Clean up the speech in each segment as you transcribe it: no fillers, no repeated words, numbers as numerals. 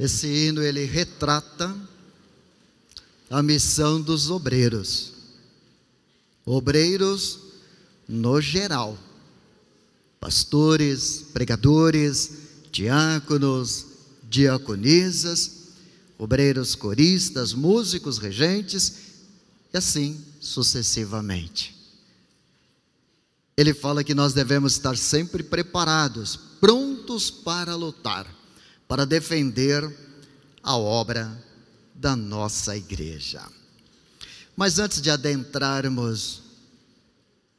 Esse hino, ele retrata a missão dos obreiros. Obreiros no geral. Pastores, pregadores, diáconos, diaconisas, obreiros coristas, músicos, regentes, e assim sucessivamente. Ele fala que nós devemos estar sempre preparados, prontos para lutar, para defender a obra da nossa igreja. Mas antes de adentrarmos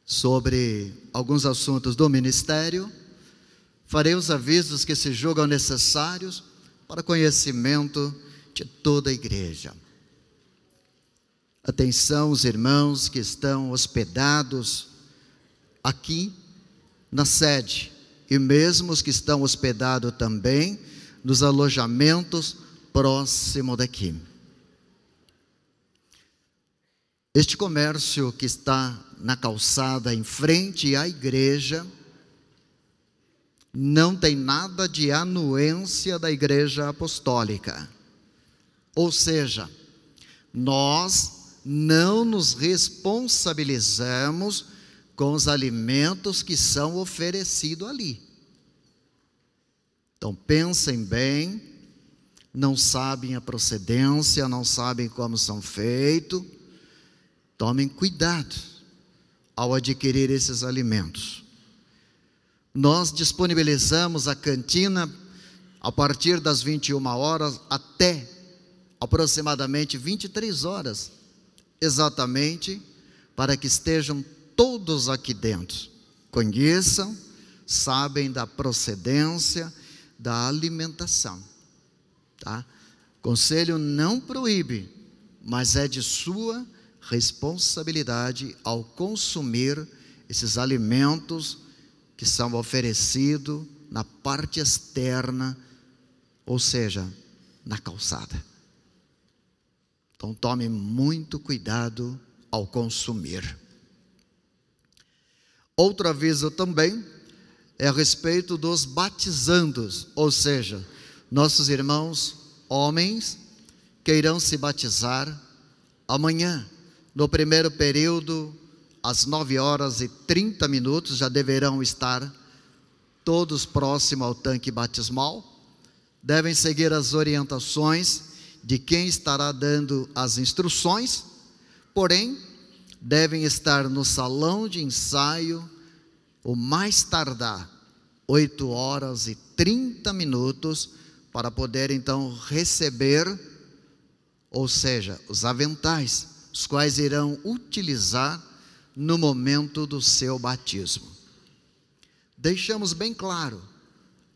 sobre alguns assuntos do ministério, farei os avisos que se julgam necessários para conhecimento de toda a igreja. Atenção, os irmãos que estão hospedados aqui na sede, e mesmo os que estão hospedados também nos alojamentos próximo daqui. Este comércio que está na calçada em frente à igreja não tem nada de anuência da Igreja Apostólica. Ou seja, nós não nos responsabilizamos com os alimentos que são oferecidos ali. Então pensem bem, não sabem a procedência, não sabem como são feitos, tomem cuidado ao adquirir esses alimentos. Nós disponibilizamos a cantina a partir das 21 horas até aproximadamente 23 horas, exatamente para que estejam todos aqui dentro, conheçam, sabem da procedência da alimentação, tá? O conselho não proíbe, mas é de sua responsabilidade ao consumir esses alimentos que são oferecidos na parte externa, ou seja, na calçada. Então tome muito cuidado ao consumir. Outro aviso também é a respeito dos batizandos, ou seja, nossos irmãos homens que irão se batizar amanhã, no primeiro período, às 9h30, já deverão estar todos próximos ao tanque batismal. Devem seguir as orientações de quem estará dando as instruções, porém, devem estar no salão de ensaio, o mais tardar, 8h30, para poder então receber, ou seja, os aventais, os quais irão utilizar no momento do seu batismo. Deixamos bem claro,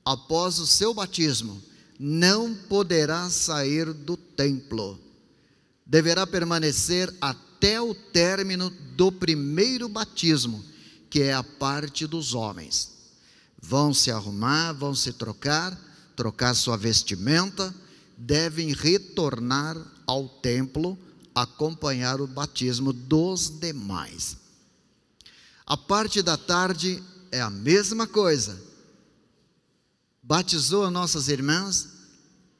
após o seu batismo, não poderá sair do templo, deverá permanecer até o término do primeiro batismo, que é a parte dos homens. Vão se arrumar, vão se trocar sua vestimenta, devem retornar ao templo, acompanhar o batismo dos demais. A parte da tarde é a mesma coisa. Batizou as nossas irmãs,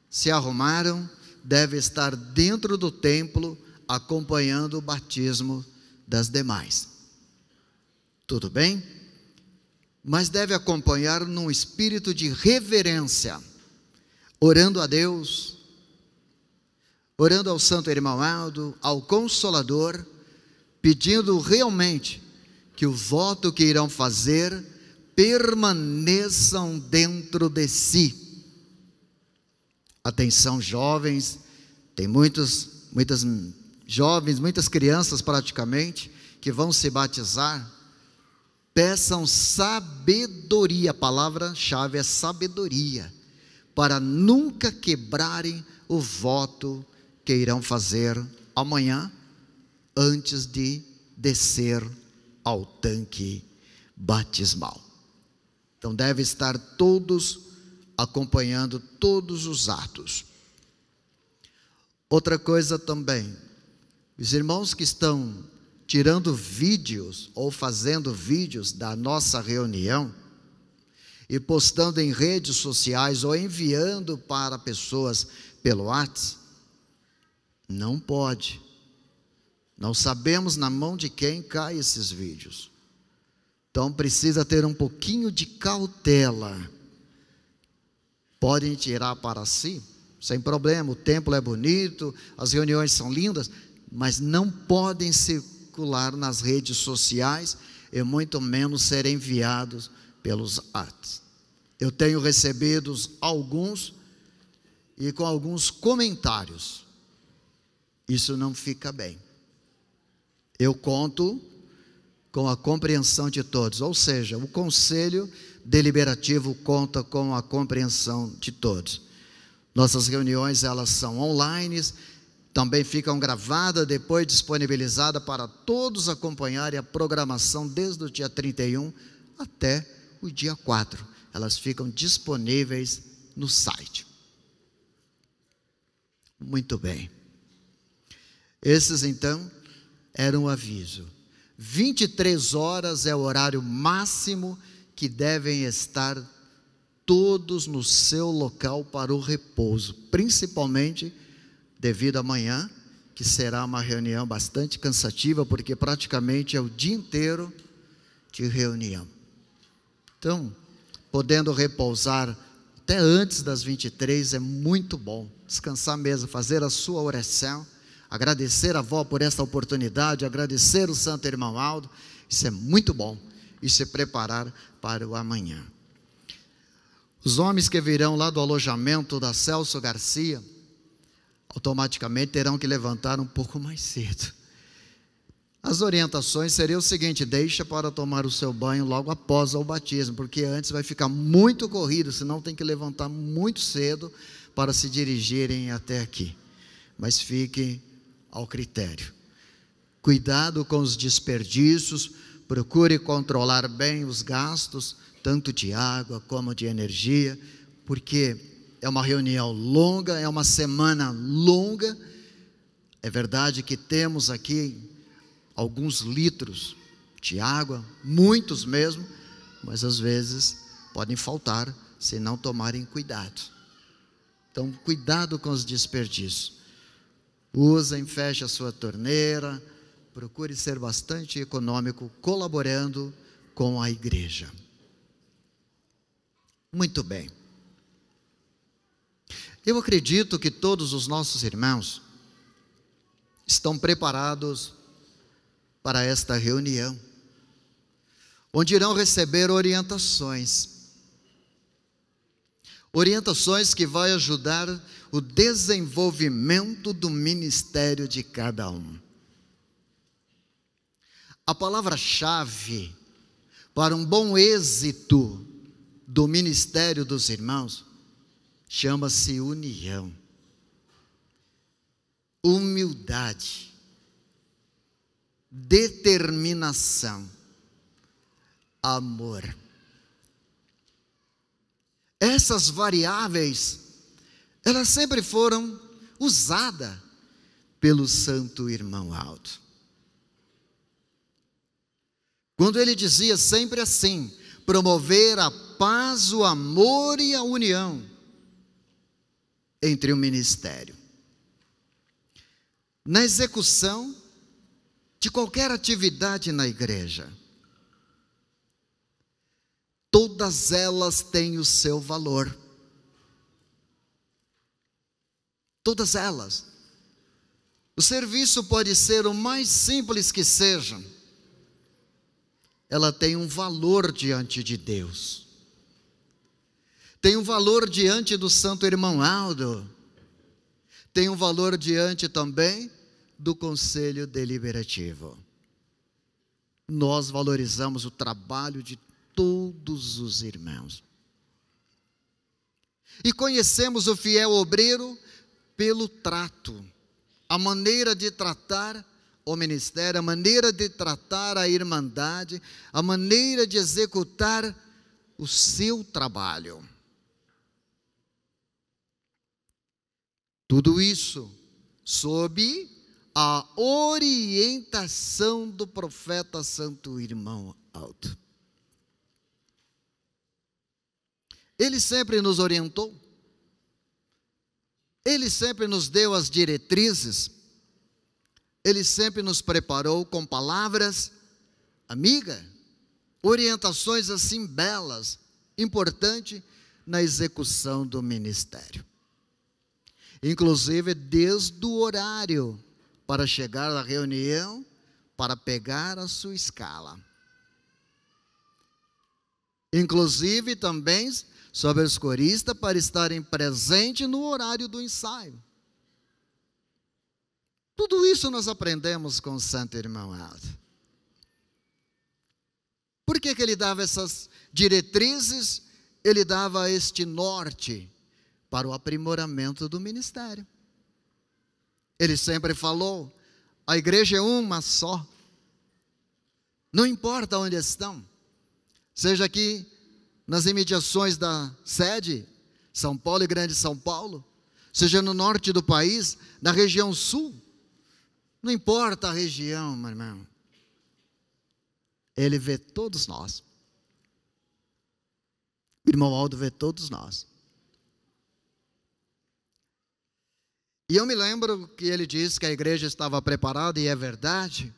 se arrumaram, deve estar dentro do templo, acompanhando o batismo das demais. Tudo bem? Mas deve acompanhar num espírito de reverência, orando a Deus, orando ao Santo Irmão Aldo, ao Consolador, pedindo realmente que o voto que irão fazer permaneçam dentro de si. Atenção, jovens, tem muitas jovens, muitas crianças praticamente, que vão se batizar. Peçam sabedoria, a palavra-chave é sabedoria, para nunca quebrarem o voto que irão fazer amanhã, antes de descer ao tanque batismal. Então deve estar todos acompanhando todos os atos. Outra coisa também, os irmãos que estão tirando vídeos ou fazendo vídeos da nossa reunião, e postando em redes sociais ou enviando para pessoas pelo WhatsApp, não pode. Não sabemos na mão de quem caem esses vídeos. Então precisa ter um pouquinho de cautela. Podem tirar para si, sem problema, o templo é bonito, as reuniões são lindas, mas não podem circular nas redes sociais e muito menos ser enviados pelos atos. Eu tenho recebido alguns e com alguns comentários. Isso não fica bem. Eu conto com a compreensão de todos, ou seja, o conselho deliberativo conta com a compreensão de todos. Nossas reuniões, elas são online, também ficam gravadas, depois disponibilizadas para todos acompanharem a programação desde o dia 31 até o dia 4. Elas ficam disponíveis no site. Muito bem. Esses então eram um aviso. 23 horas é o horário máximo que devem estar todos no seu local para o repouso, principalmente devido amanhã, que será uma reunião bastante cansativa, porque praticamente é o dia inteiro de reunião. Então, podendo repousar até antes das 23 é muito bom, descansar mesmo, fazer a sua oração, agradecer a avó por esta oportunidade, agradecer o santo irmão Aldo, isso é muito bom, e se preparar para o amanhã. Os homens que virão lá do alojamento da Celso Garcia, automaticamente terão que levantar um pouco mais cedo. As orientações seriam o seguinte: deixa para tomar o seu banho logo após o batismo, porque antes vai ficar muito corrido, senão tem que levantar muito cedo para se dirigirem até aqui. Mas fiquem ao critério. Cuidado com os desperdícios, procure controlar bem os gastos, tanto de água como de energia, porque é uma reunião longa, é uma semana longa. É verdade que temos aqui alguns litros de água, muitos mesmo, mas às vezes podem faltar se não tomarem cuidado. Então, cuidado com os desperdícios. Usem, feche a sua torneira, procure ser bastante econômico, colaborando com a igreja. Muito bem. Eu acredito que todos os nossos irmãos estão preparados para esta reunião, onde irão receber orientações que vai ajudar o desenvolvimento do ministério de cada um. A palavra-chave para um bom êxito do ministério dos irmãos chama-se união, humildade, determinação, amor. Essas variáveis, elas sempre foram usadas pelo santo irmão Aldo. Quando ele dizia sempre assim: promover a paz, o amor e a união entre o ministério. Na execução de qualquer atividade na igreja, todas elas têm o seu valor. Todas elas. O serviço pode ser o mais simples que seja, ela tem um valor diante de Deus, tem um valor diante do santo irmão Aldo, tem um valor diante também do conselho deliberativo. Nós valorizamos o trabalho de todos os irmãos, e conhecemos o fiel obreiro pelo trato, a maneira de tratar o ministério, a maneira de tratar a irmandade, a maneira de executar o seu trabalho. Tudo isso sob a orientação do profeta santo irmão Aldo. Ele sempre nos orientou, Ele sempre nos deu as diretrizes, Ele sempre nos preparou com palavras amigas, orientações assim belas, importantes na execução do ministério. Inclusive desde o horário para chegar à reunião, para pegar a sua escala. Inclusive também sobre os coristas para estarem presentes no horário do ensaio. Tudo isso nós aprendemos com o santo irmão Aldo. Por que ele dava essas diretrizes? Ele dava este norte para o aprimoramento do ministério. Ele sempre falou, a igreja é uma só. Não importa onde estão, seja aqui nas imediações da sede, São Paulo e Grande São Paulo, seja no norte do país, na região sul, não importa a região, meu irmão, Ele vê todos nós. O irmão Aldo vê todos nós. E eu me lembro que ele disse que a igreja estava preparada, e é verdade,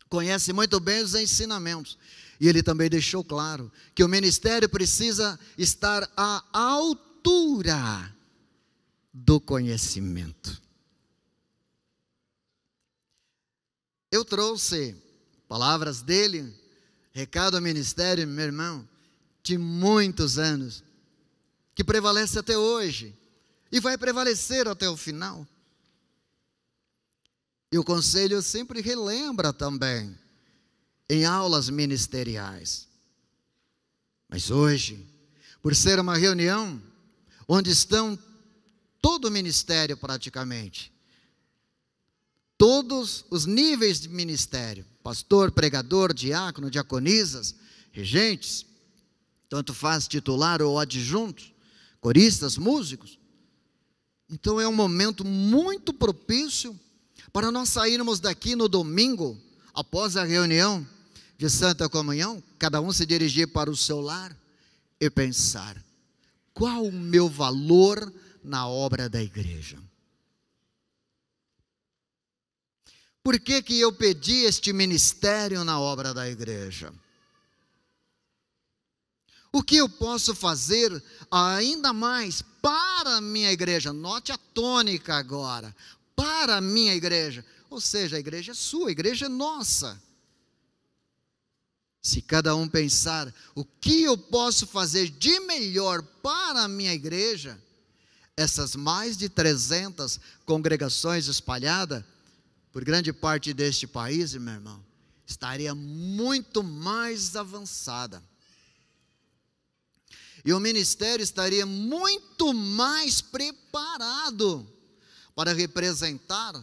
conhece muito bem os ensinamentos. E ele também deixou claro que o ministério precisa estar à altura do conhecimento. Eu trouxe palavras dele, recado ao ministério, meu irmão, de muitos anos, que prevalece até hoje, e vai prevalecer até o final. E o conselho sempre relembra também, em aulas ministeriais. Mas hoje, por ser uma reunião, onde estão todo o ministério praticamente, todos os níveis de ministério, pastor, pregador, diácono, diaconisas, regentes, tanto faz titular ou adjunto, coristas, músicos. Então é um momento muito propício para nós sairmos daqui no domingo, após a reunião de Santa Comunhão, cada um se dirigir para o seu lar e pensar, qual o meu valor na obra da igreja? Por que que eu pedi este ministério na obra da igreja? O que eu posso fazer ainda mais para a minha igreja? Note a tônica agora, para a minha igreja. Ou seja, a igreja é sua, a igreja é nossa. Se cada um pensar, o que eu posso fazer de melhor para a minha igreja, essas mais de 300 congregações espalhadas por grande parte deste país, meu irmão, estaria muito mais avançada. E o ministério estaria muito mais preparado para representar,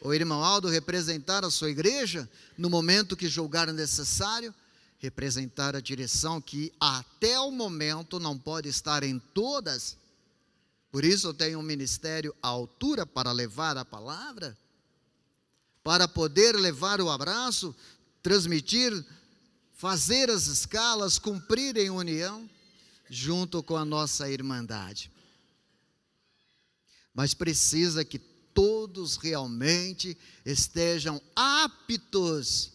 o irmão Aldo representar a sua igreja, no momento que julgar necessário, representar a direção que até o momento não pode estar em todas. Por isso eu tenho um ministério à altura para levar a palavra, para poder levar o abraço, transmitir, fazer as escalas, cumprir em união, junto com a nossa irmandade. Mas precisa que todos realmente estejam aptos.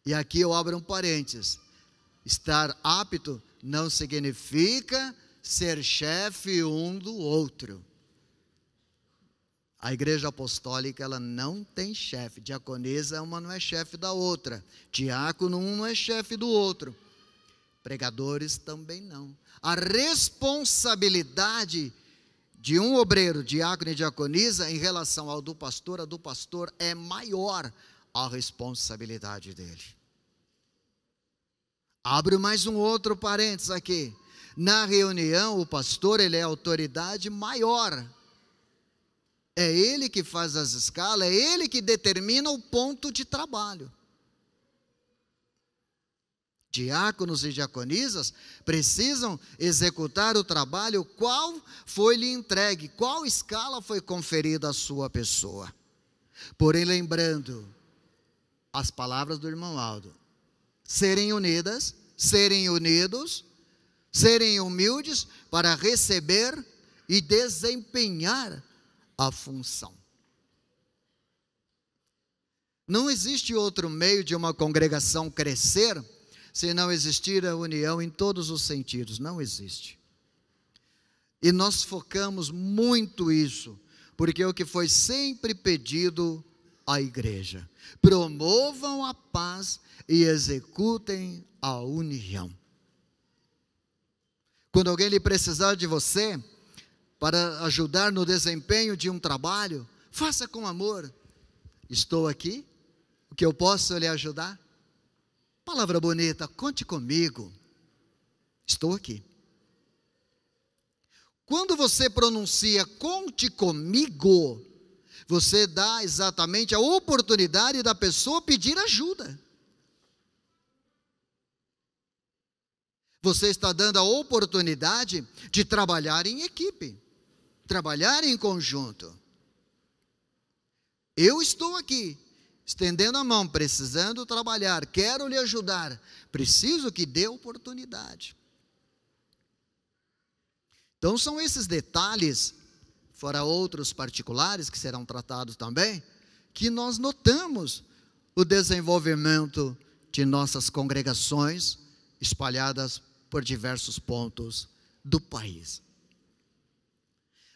E aqui eu abro um parênteses. Estar apto não significa ser chefe um do outro. A igreja apostólica, ela não tem chefe. Diaconisa, uma não é chefe da outra. Diácono, um não é chefe do outro. Pregadores também não. A responsabilidade de um obreiro, diácono e diaconisa, em relação ao do pastor, a do pastor é maior a responsabilidade dele. Abro mais um outro parênteses aqui. Na reunião, o pastor, ele é a autoridade maior. É ele que faz as escalas, é ele que determina o ponto de trabalho. Diáconos e diaconisas precisam executar o trabalho qual foi lhe entregue, qual escala foi conferida à sua pessoa. Porém, lembrando as palavras do irmão Aldo, serem unidos, serem humildes para receber e desempenhar a função. Não existe outro meio de uma congregação crescer se não existir a união em todos os sentidos. Não existe. E nós focamos muito isso, porque é o que foi sempre pedido à igreja: promovam a paz e executem a união. Quando alguém lhe precisar de você para ajudar no desempenho de um trabalho, faça com amor. Estou aqui, o que eu posso lhe ajudar? Palavra bonita, conte comigo. Estou aqui. Quando você pronuncia conte comigo, você dá exatamente a oportunidade da pessoa pedir ajuda. Você está dando a oportunidade de trabalhar em equipe, trabalhar em conjunto. Eu estou aqui, estendendo a mão, precisando trabalhar, quero lhe ajudar, preciso que dê oportunidade. Então são esses detalhes, fora outros particulares que serão tratados também, que nós notamos o desenvolvimento de nossas congregações espalhadas por diversos pontos do país.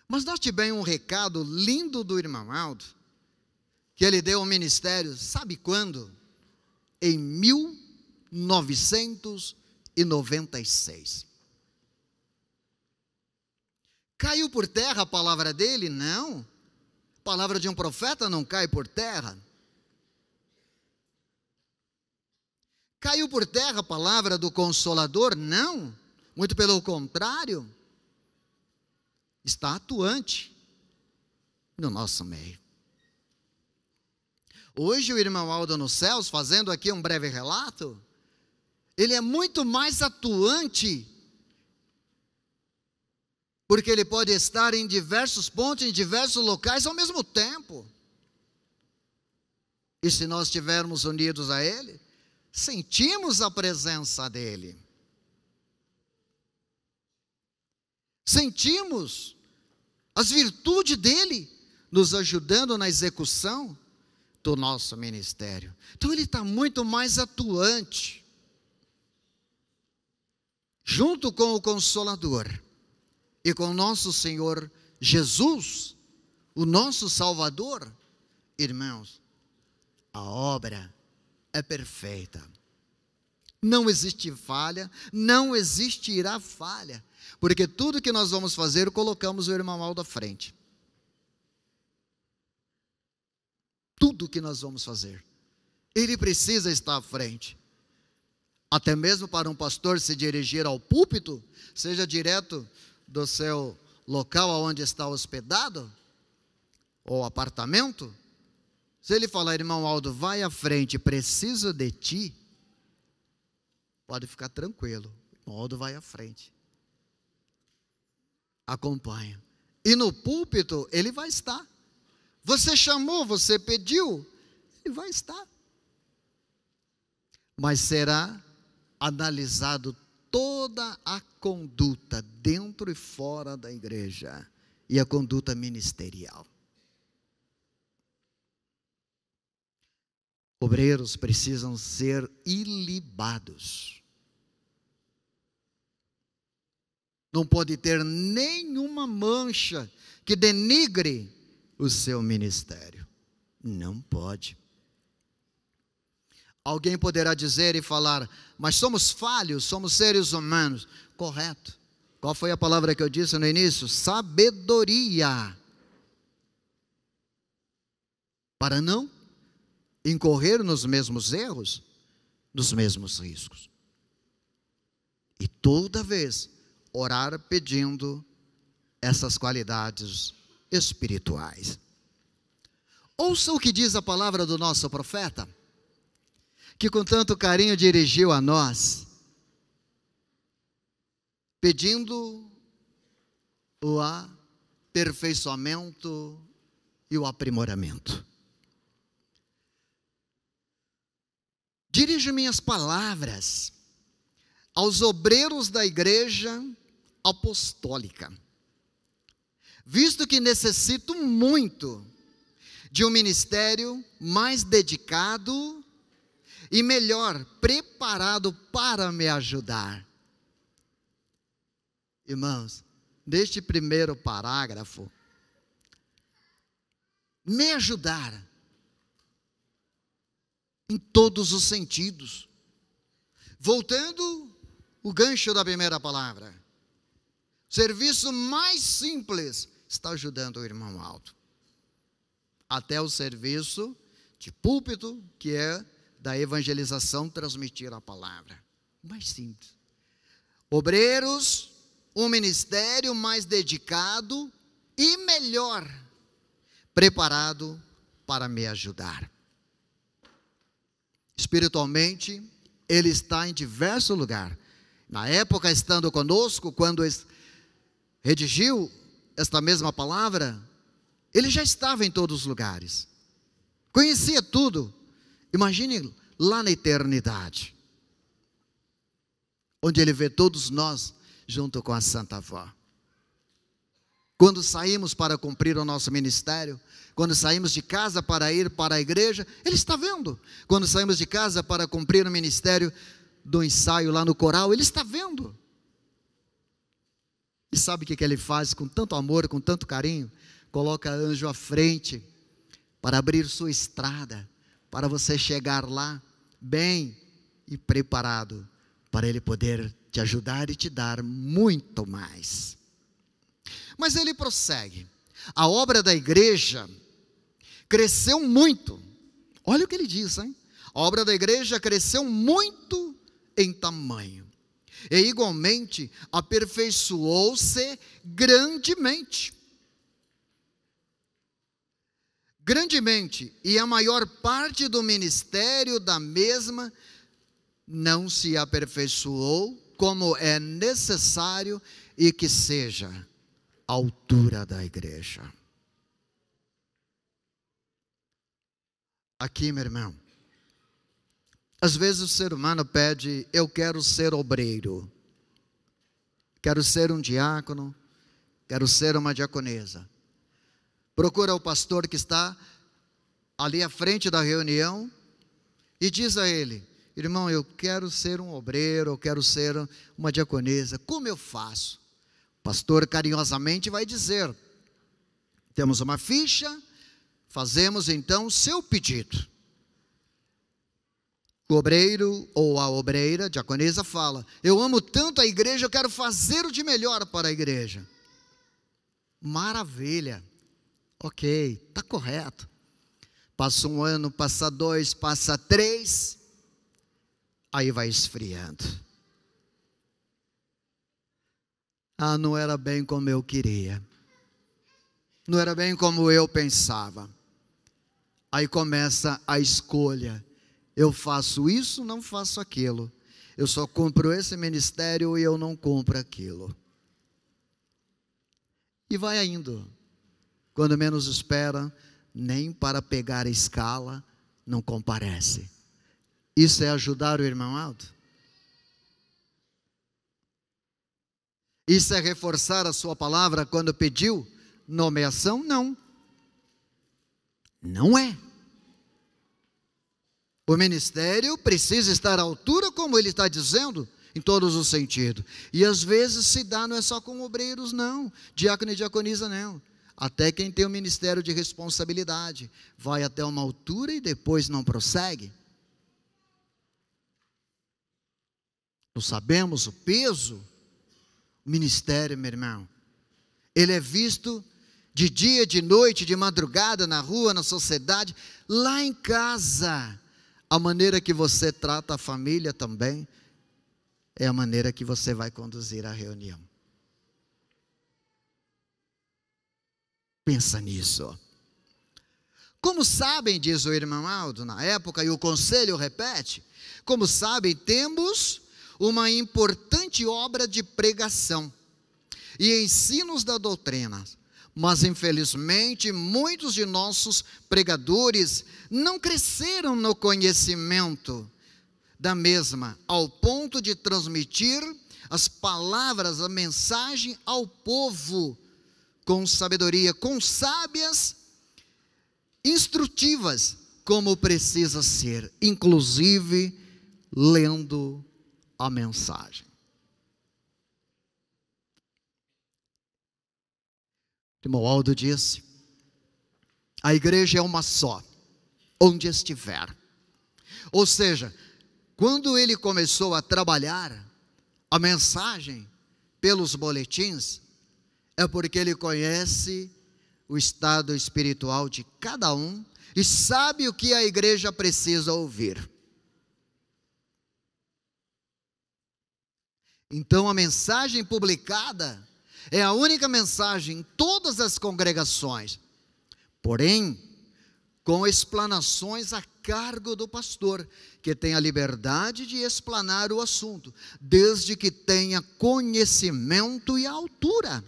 Mas nós tivemos um recado lindo do irmão Aldo, que ele deu ao ministério, sabe quando? Em 1996. Caiu por terra a palavra dele? Não. A palavra de um profeta não cai por terra. Caiu por terra a palavra do Consolador? Não. Muito pelo contrário. Está atuante no nosso meio. Hoje o irmão Aldo nos céus, fazendo aqui um breve relato, ele é muito mais atuante, porque ele pode estar em diversos pontos, em diversos locais ao mesmo tempo. E se nós estivermos unidos a ele, sentimos a presença dele. Sentimos as virtudes dele nos ajudando na execução do nosso ministério. Então ele está muito mais atuante. Junto com o Consolador e com o nosso Senhor Jesus, o nosso Salvador, irmãos, a obra é perfeita. Não existe falha, não existirá falha, porque tudo que nós vamos fazer, colocamos o irmão Aldo à frente. Tudo que nós vamos fazer, ele precisa estar à frente. Até mesmo para um pastor se dirigir ao púlpito, seja direto do seu local onde está hospedado, ou apartamento, se ele falar, irmão Aldo, vai à frente, preciso de ti, pode ficar tranquilo, o irmão Aldo vai à frente, acompanha, e no púlpito ele vai estar. Você chamou, você pediu, ele vai estar. Mas será analisado toda a conduta dentro e fora da igreja, e a conduta ministerial. Obreiros precisam ser ilibados. Não pode ter nenhuma mancha que denigre o seu ministério. Não pode. Alguém poderá dizer e falar, mas somos falhos, somos seres humanos. Correto. Qual foi a palavra que eu disse no início? Sabedoria. Para não incorrer nos mesmos erros, nos mesmos riscos. E toda vez orar pedindo essas qualidades espirituais. Ouça o que diz a palavra do nosso profeta, que com tanto carinho dirigiu a nós, pedindo o aperfeiçoamento e o aprimoramento. Dirijo minhas palavras aos obreiros da igreja apostólica, visto que necessito muito de um ministério mais dedicado e melhor preparado para me ajudar. Irmãos, neste primeiro parágrafo, me ajudar em todos os sentidos. Voltando o gancho da primeira palavra, serviço mais simples está ajudando o irmão Aldo, até o serviço de púlpito, que é da evangelização, transmitir a palavra. Mais simples. Obreiros, um ministério mais dedicado e melhor preparado para me ajudar. Espiritualmente, ele está em diversos lugares. Na época, estando conosco, quando redigiu esta mesma palavra, ele já estava em todos os lugares. Conhecia tudo. Imagine lá na eternidade, onde ele vê todos nós junto com a Santa Avó. Quando saímos para cumprir o nosso ministério, quando saímos de casa para ir para a igreja, ele está vendo. Quando saímos de casa para cumprir o ministério do ensaio lá no coral, ele está vendo. E sabe o que ele faz com tanto amor, com tanto carinho? Coloca anjo à frente para abrir sua estrada, para você chegar lá bem e preparado, para ele poder te ajudar e te dar muito mais. Mas ele prossegue. A obra da igreja cresceu muito. Olha o que ele diz, hein? A obra da igreja cresceu muito em tamanho. E igualmente aperfeiçoou-se grandemente. Grandemente. E a maior parte do ministério da mesma não se aperfeiçoou como é necessário e que seja a altura da igreja. Aqui, meu irmão, às vezes o ser humano pede: eu quero ser obreiro, quero ser um diácono, quero ser uma diaconisa. Procura o pastor que está ali à frente da reunião e diz a ele: irmão, eu quero ser um obreiro, eu quero ser uma diaconisa, como eu faço? O pastor carinhosamente vai dizer: temos uma ficha, fazemos então o seu pedido. O obreiro ou a obreira, diaconisa, fala: eu amo tanto a igreja, eu quero fazer o de melhor para a igreja. Maravilha, ok, está correto. Passa um ano, passa dois, passa três, aí vai esfriando. Ah, não era bem como eu queria, não era bem como eu pensava. Aí começa a escolha: eu faço isso, não faço aquilo, eu só cumpro esse ministério e eu não cumpro aquilo. E vai indo, quando menos espera, nem para pegar a escala não comparece. Isso é ajudar o irmão Aldo? Isso é reforçar a sua palavra quando pediu nomeação? Não. Não é. O ministério precisa estar à altura, como ele está dizendo, em todos os sentidos. E às vezes se dá, não é só com obreiros, não. Diácono e diaconisa, não. Até quem tem o ministério de responsabilidade vai até uma altura e depois não prossegue. Nós sabemos o peso. O ministério, meu irmão, ele é visto de dia, de noite, de madrugada, na rua, na sociedade, lá em casa. A maneira que você trata a família também é a maneira que você vai conduzir a reunião. Pensa nisso. Como sabem, diz o irmão Aldo na época, e o conselho repete, como sabem, temos uma importante obra de pregação e ensinos da doutrina, mas infelizmente muitos de nossos pregadores não cresceram no conhecimento da mesma, ao ponto de transmitir as palavras, a mensagem ao povo com sabedoria, com sábias instrutivas, como precisa ser, inclusive lendo a mensagem. Romualdo disse: a igreja é uma só, onde estiver. Ou seja, quando ele começou a trabalhar a mensagem pelos boletins, é porque ele conhece o estado espiritual de cada um e sabe o que a igreja precisa ouvir. Então a mensagem publicada é a única mensagem em todas as congregações, porém, com explanações a cargo do pastor, que tem a liberdade de explanar o assunto, desde que tenha conhecimento e altura.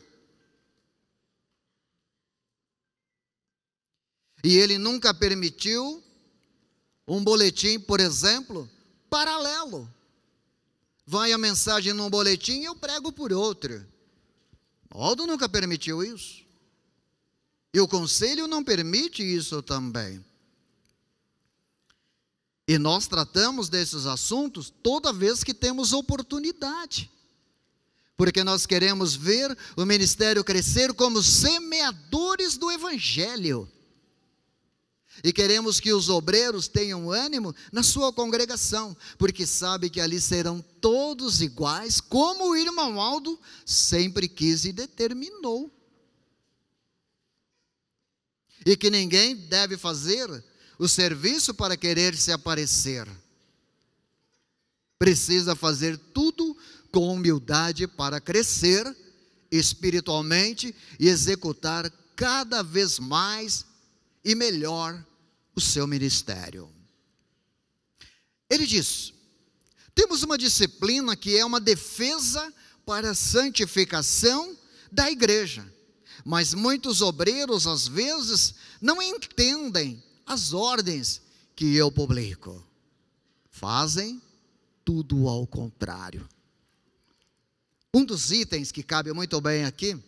E ele nunca permitiu um boletim, por exemplo, paralelo. Vai a mensagem num boletim e eu prego por outro. Aldo nunca permitiu isso. E o conselho não permite isso também. E nós tratamos desses assuntos toda vez que temos oportunidade. Porque nós queremos ver o ministério crescer como semeadores do Evangelho. E queremos que os obreiros tenham ânimo na sua congregação, porque sabe que ali serão todos iguais, como o irmão Aldo sempre quis e determinou. E que ninguém deve fazer o serviço para querer se aparecer. Precisa fazer tudo com humildade para crescer espiritualmente e executar cada vez mais e melhor o seu ministério. Ele diz: temos uma disciplina que é uma defesa para a santificação da igreja, mas muitos obreiros às vezes não entendem as ordens que eu publico, fazem tudo ao contrário. Um dos itens que cabe muito bem aqui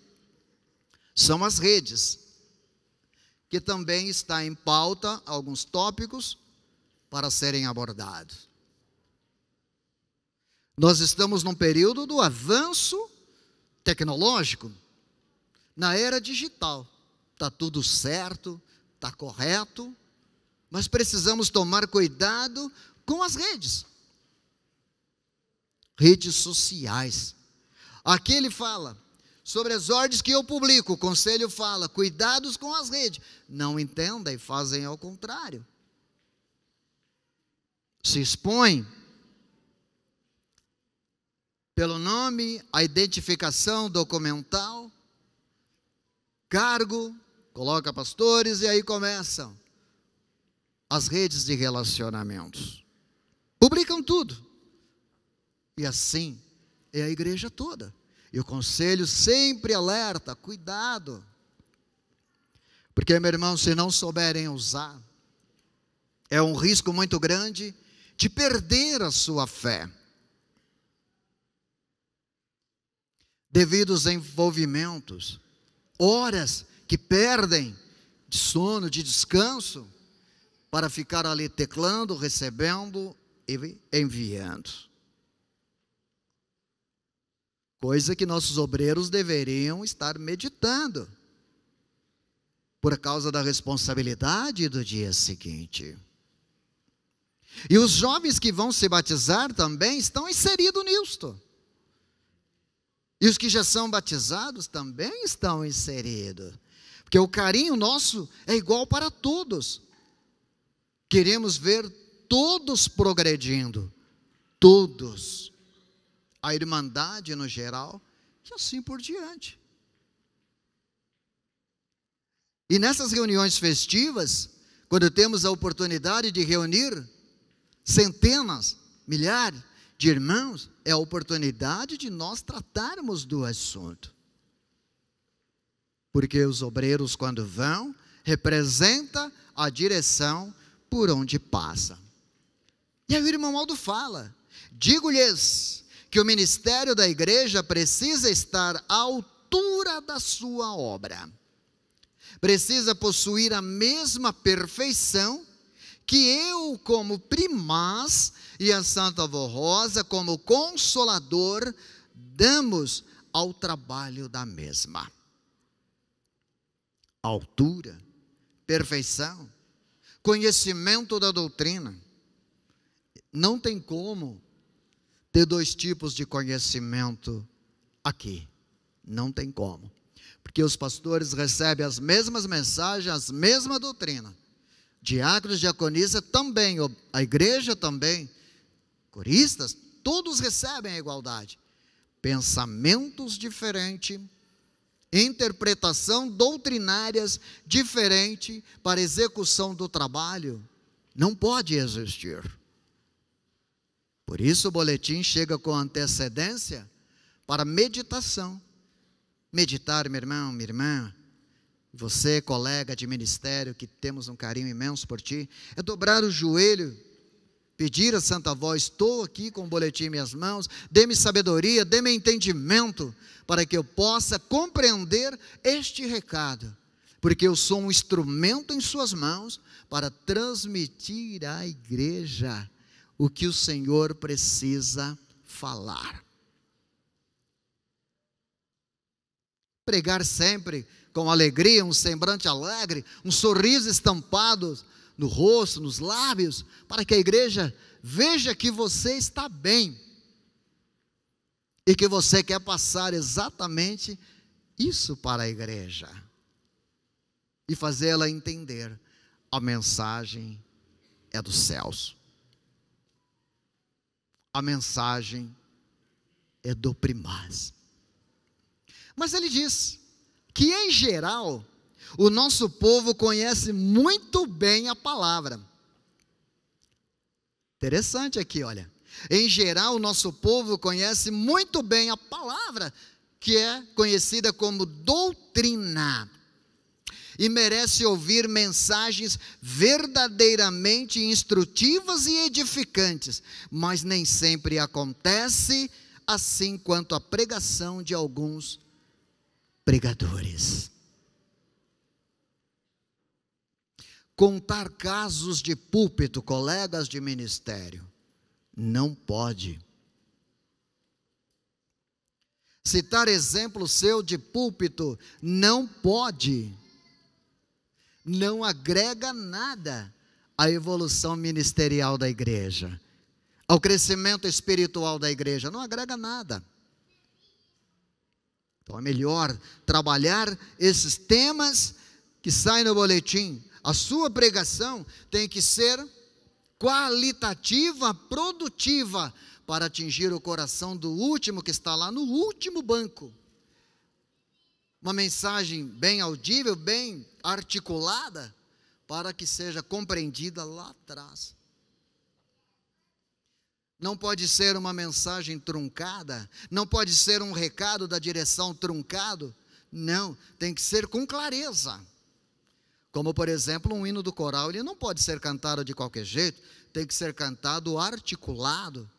são as redes, que também está em pauta alguns tópicos para serem abordados. Nós estamos num período do avanço tecnológico, na era digital. Está tudo certo, está correto, mas precisamos tomar cuidado com as redes sociais. Aqui ele fala sobre as ordens que eu publico, o conselho fala, cuidados com as redes. Não entendem e fazem ao contrário. Se expõem pelo nome, a identificação documental, cargo, coloca pastores e aí começam as redes de relacionamentos. Publicam tudo. E assim é a igreja toda. E o conselho sempre alerta, cuidado. Porque, meu irmão, se não souberem usar, é um risco muito grande de perder a sua fé. Devido aos envolvimentos, horas que perdem de sono, de descanso, para ficar ali teclando, recebendo e enviando. Coisa que nossos obreiros deveriam estar meditando, por causa da responsabilidade do dia seguinte. E os jovens que vão se batizar também estão inseridos nisto. E os que já são batizados também estão inseridos. Porque o carinho nosso é igual para todos. Queremos ver todos progredindo. Todos. A irmandade no geral, e assim por diante. E nessas reuniões festivas, quando temos a oportunidade de reunir centenas, milhares de irmãos, é a oportunidade de nós tratarmos do assunto. Porque os obreiros, quando vão, representam a direção por onde passa. E aí o irmão Aldo fala: digo-lhes que o ministério da igreja precisa estar à altura da sua obra. Precisa possuir a mesma perfeição que eu, como primaz, e a Santa Avó Rosa, como consolador, damos ao trabalho da mesma. Altura, perfeição, conhecimento da doutrina. Não tem como ter dois tipos de conhecimento aqui. Não tem como. Porque os pastores recebem as mesmas mensagens, as mesma doutrina. Diáconos, diaconisa também, a igreja também, coristas, todos recebem a igualdade. Pensamentos diferentes, interpretação doutrinárias diferente para execução do trabalho, não pode existir. Por isso o boletim chega com antecedência para meditação. Meditar, meu irmão, minha irmã, você, colega de ministério, que temos um carinho imenso por ti, é dobrar o joelho, pedir a Santa Avó: estou aqui com o boletim em minhas mãos, dê-me sabedoria, dê-me entendimento, para que eu possa compreender este recado, porque eu sou um instrumento em suas mãos, para transmitir à igreja o que o Senhor precisa falar. Pregar sempre com alegria, um semblante alegre, um sorriso estampado no rosto, nos lábios, para que a igreja veja que você está bem e que você quer passar exatamente isso para a igreja e fazê-la entender: a mensagem é dos céus, a mensagem é do primaz. Mas ele diz que, em geral, o nosso povo conhece muito bem a palavra. Interessante aqui, olha. Em geral, o nosso povo conhece muito bem a palavra, que é conhecida como doutrina, e merece ouvir mensagens verdadeiramente instrutivas e edificantes, mas nem sempre acontece assim quanto a pregação de alguns pregadores. Contar casos de púlpito, colegas de ministério, não pode. Citar exemplo seu de púlpito, não pode. Não agrega nada à evolução ministerial da igreja, ao crescimento espiritual da igreja, não agrega nada. Então é melhor trabalhar esses temas que saem no boletim. A sua pregação tem que ser qualitativa, produtiva, para atingir o coração do último que está lá no último banco. Uma mensagem bem audível, bem articulada, para que seja compreendida lá atrás. Não pode ser uma mensagem truncada, não pode ser um recado da direção truncado, não, tem que ser com clareza. Como, por exemplo, um hino do coral, ele não pode ser cantado de qualquer jeito, tem que ser cantado articulado,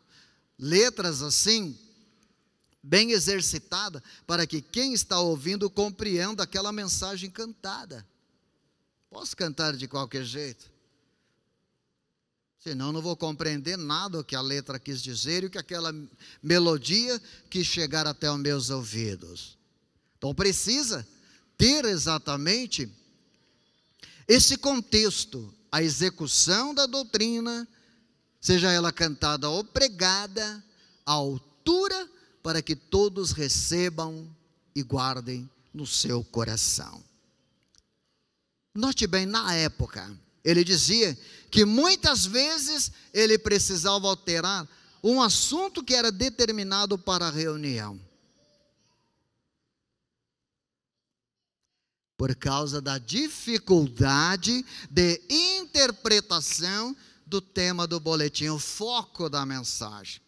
letras assim, bem exercitada, para que quem está ouvindo compreenda aquela mensagem cantada. Posso cantar de qualquer jeito? Senão não vou compreender nada o que a letra quis dizer e o que aquela melodia quis chegar até os meus ouvidos. Então precisa ter exatamente esse contexto, a execução da doutrina, seja ela cantada ou pregada, à altura, para que todos recebam e guardem no seu coração. Note bem, na época, ele dizia que muitas vezes ele precisava alterar um assunto que era determinado para a reunião, por causa da dificuldade de interpretação do tema do boletim, o foco da mensagem.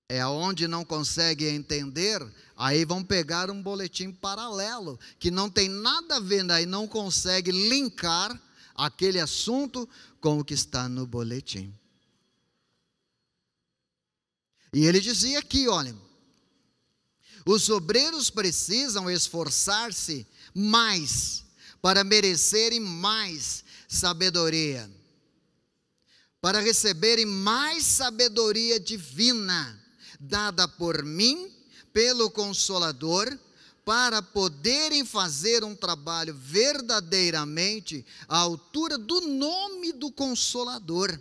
É onde não consegue entender, aí vão pegar um boletim paralelo, que não tem nada a ver, aí não consegue linkar aquele assunto com o que está no boletim. E ele dizia aqui, olha, os obreiros precisam esforçar-se mais para merecerem mais sabedoria, para receberem mais sabedoria divina, dada por mim, pelo Consolador, para poderem fazer um trabalho verdadeiramente à altura do nome do Consolador.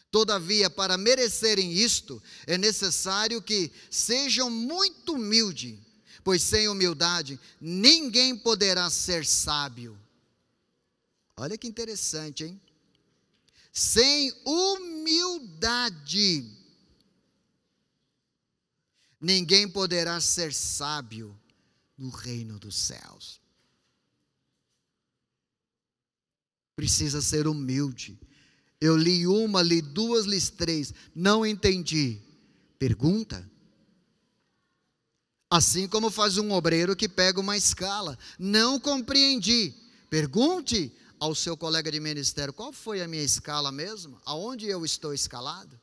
Todavia, para merecerem isto, é necessário que sejam muito humildes, pois sem humildade ninguém poderá ser sábio. Olha que interessante, hein? Sem humildade ninguém poderá ser sábio no reino dos céus. Precisa ser humilde. Eu li uma, li duas, li três, não entendi. Pergunta. Assim como faz um obreiro que pega uma escala. Não compreendi. Pergunte ao seu colega de ministério, qual foi a minha escala mesmo? Aonde eu estou escalado?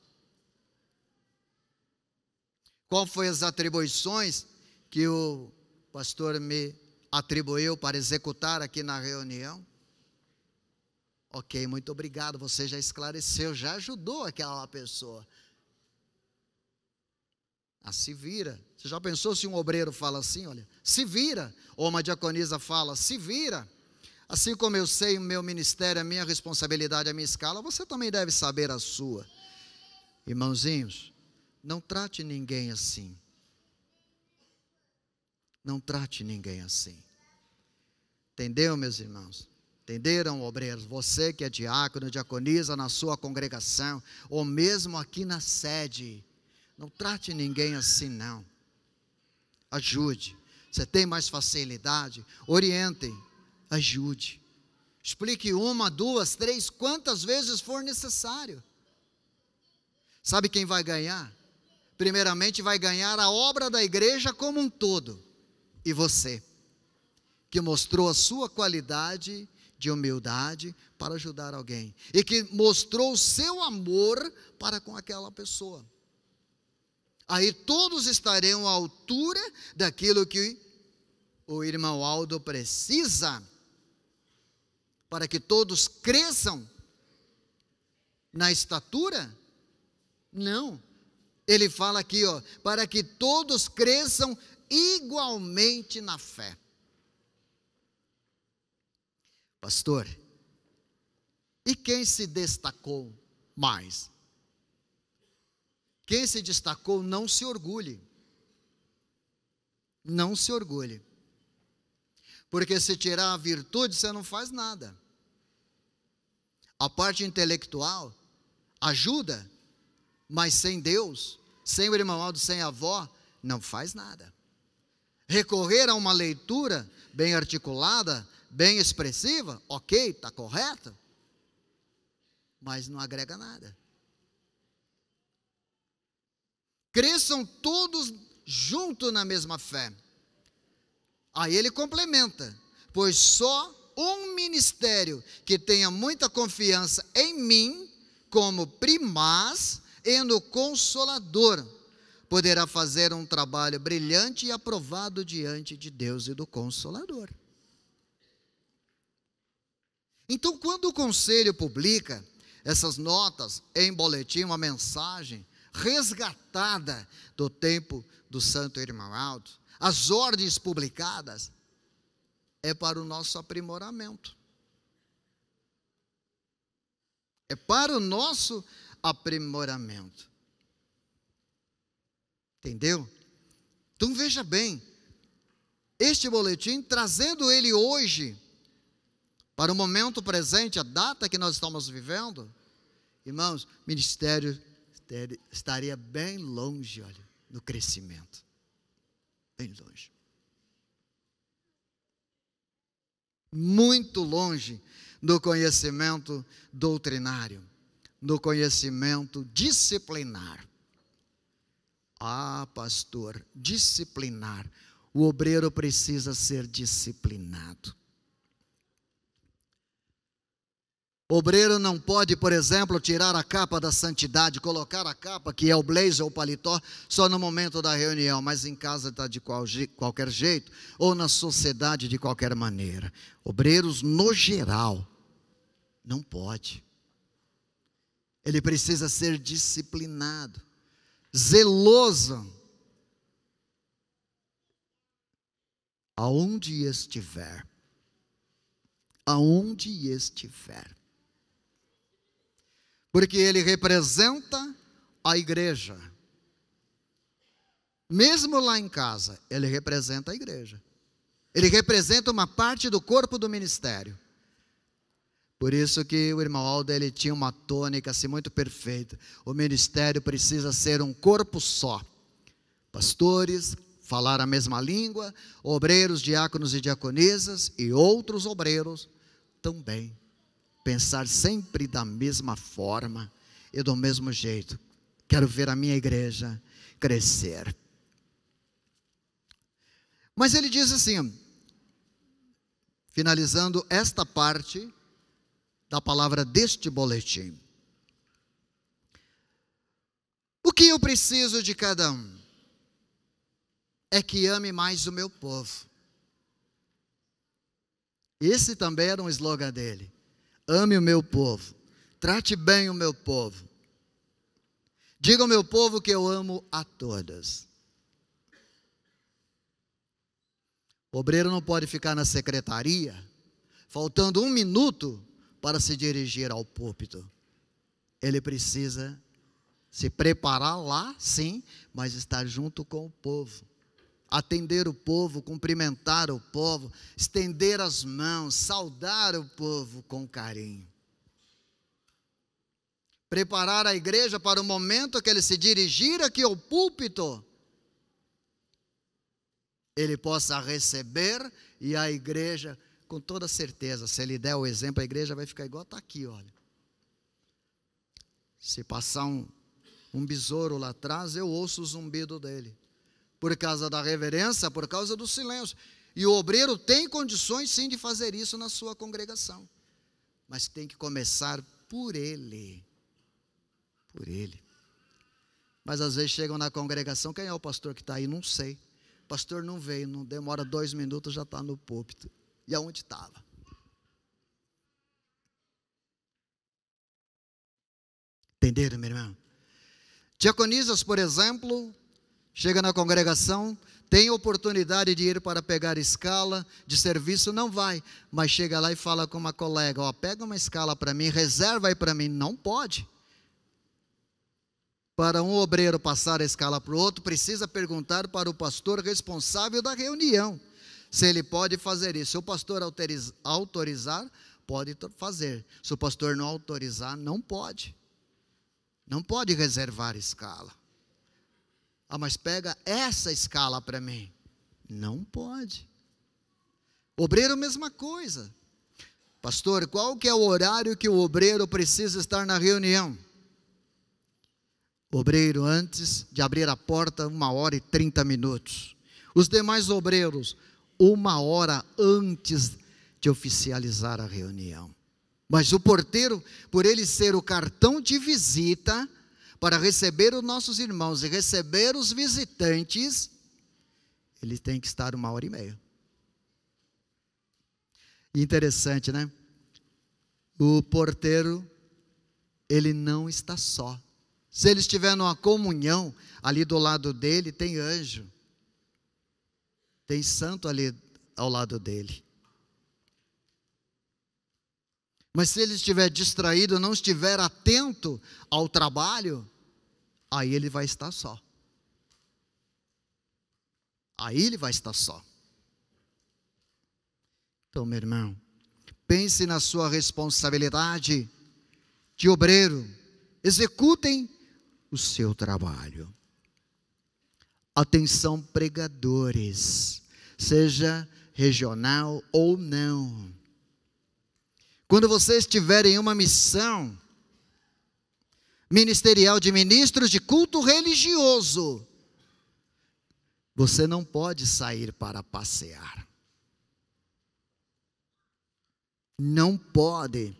Qual foi as atribuições que o pastor me atribuiu para executar aqui na reunião? Ok, muito obrigado, você já esclareceu, já ajudou aquela pessoa. Se vira. Você já pensou se um obreiro fala assim, olha, se vira, ou uma diaconisa fala, se vira. Assim como eu sei o meu ministério, a minha responsabilidade, a minha escala, você também deve saber a sua. Irmãozinhos, não trate ninguém assim. Não trate ninguém assim. Entendeu, meus irmãos? Entenderam, obreiros? Você que é diácono, diaconisa na sua congregação, ou mesmo aqui na sede, não trate ninguém assim, não. Ajude. Você tem mais facilidade? Orientem. Ajude. Explique uma, duas, três, quantas vezes for necessário. Sabe quem vai ganhar? Primeiramente vai ganhar a obra da igreja como um todo. E você, que mostrou a sua qualidade de humildade para ajudar alguém. E que mostrou o seu amor para com aquela pessoa. Aí todos estarão à altura daquilo que o irmão Aldo precisa, para que todos cresçam na estatura? Não. Ele fala aqui, ó, para que todos cresçam igualmente na fé. Pastor, e quem se destacou mais? Quem se destacou, não se orgulhe. Não se orgulhe. Porque se tirar a virtude, você não faz nada. A parte intelectual ajuda, mas sem Deus, sem o irmão Aldo, sem a avó, não faz nada. Recorrer a uma leitura bem articulada, bem expressiva, ok, está correto, mas não agrega nada. Cresçam todos juntos na mesma fé. Aí ele complementa, pois só um ministério que tenha muita confiança em mim, como primaz e no Consolador, poderá fazer um trabalho brilhante e aprovado diante de Deus e do Consolador. Então, quando o conselho publica essas notas em boletim, uma mensagem resgatada do tempo do Santo Irmão Aldo, as ordens publicadas, é para o nosso aprimoramento. É para o nosso aprimoramento. Entendeu? Então veja bem, este boletim, trazendo ele hoje, para o momento presente, a data que nós estamos vivendo, irmãos, o ministério estaria bem longe, olha, no crescimento. Bem longe. Muito longe no conhecimento doutrinário, no conhecimento disciplinar. Ah, pastor, disciplinar. O obreiro precisa ser disciplinado. O obreiro não pode, por exemplo, tirar a capa da santidade, colocar a capa, que é o blazer ou o paletó, só no momento da reunião, mas em casa está de qualquer jeito, ou na sociedade de qualquer maneira. Obreiros, no geral, não pode. Ele precisa ser disciplinado, zeloso, aonde estiver. Aonde estiver. Porque ele representa a igreja. Mesmo lá em casa, ele representa a igreja. Ele representa uma parte do corpo do ministério. Por isso que o irmão Aldo, ele tinha uma tônica assim muito perfeita. O ministério precisa ser um corpo só. Pastores, falar a mesma língua, obreiros, diáconos e diaconisas e outros obreiros também. Pensar sempre da mesma forma e do mesmo jeito. Quero ver a minha igreja crescer. Mas ele diz assim, finalizando esta parte da palavra deste boletim. O que eu preciso de cada um é que ame mais o meu povo. Esse também era um slogan dele. Ame o meu povo, trate bem o meu povo. Diga ao meu povo que eu amo a todas. O obreiro não pode ficar na secretaria, faltando 1 minuto para se dirigir ao púlpito. Ele precisa se preparar lá, sim, mas estar junto com o povo. Atender o povo, cumprimentar o povo, estender as mãos, saudar o povo com carinho. Preparar a igreja para o momento que ele se dirigir aqui ao púlpito, ele possa receber e a igreja, com toda certeza, se ele der o exemplo, a igreja vai ficar igual está aqui, olha. Se passar um besouro lá atrás, eu ouço o zumbido dele. Por causa da reverência, por causa do silêncio. E o obreiro tem condições sim de fazer isso na sua congregação. Mas tem que começar por ele. Por ele. Mas às vezes chegam na congregação, quem é o pastor que está aí? Não sei. O pastor não veio, não demora 2 minutos, já está no púlpito. E aonde estava? Entenderam, meu irmão? Diaconisas, por exemplo, chega na congregação, tem oportunidade de ir para pegar escala de serviço, não vai, mas chega lá e fala com uma colega, ó, pega uma escala para mim, reserva aí para mim, não pode. Para um obreiro passar a escala para o outro, precisa perguntar para o pastor responsável da reunião, se ele pode fazer isso. Se o pastor autorizar, pode fazer. Se o pastor não autorizar, não pode. Não pode reservar escala. Ah, mas pega essa escala para mim. Não pode. Obreiro, mesma coisa. Pastor, qual que é o horário que o obreiro precisa estar na reunião? Obreiro, antes de abrir a porta, 1h30. Os demais obreiros, 1 hora antes de oficializar a reunião. Mas o porteiro, por ele ser o cartão de visita, para receber os nossos irmãos e receber os visitantes, ele tem que estar 1h30. Interessante, né? O porteiro, ele não está só. Se ele estiver numa comunhão, ali do lado dele tem anjo. Tem santo ali ao lado dele. Mas se ele estiver distraído, não estiver atento ao trabalho, aí ele vai estar só. Aí ele vai estar só. Então, meu irmão, pense na sua responsabilidade de obreiro. Executem o seu trabalho. Atenção, pregadores, seja regional ou não. Quando você estiver em uma missão ministerial de ministros de culto religioso, você não pode sair para passear. Não pode.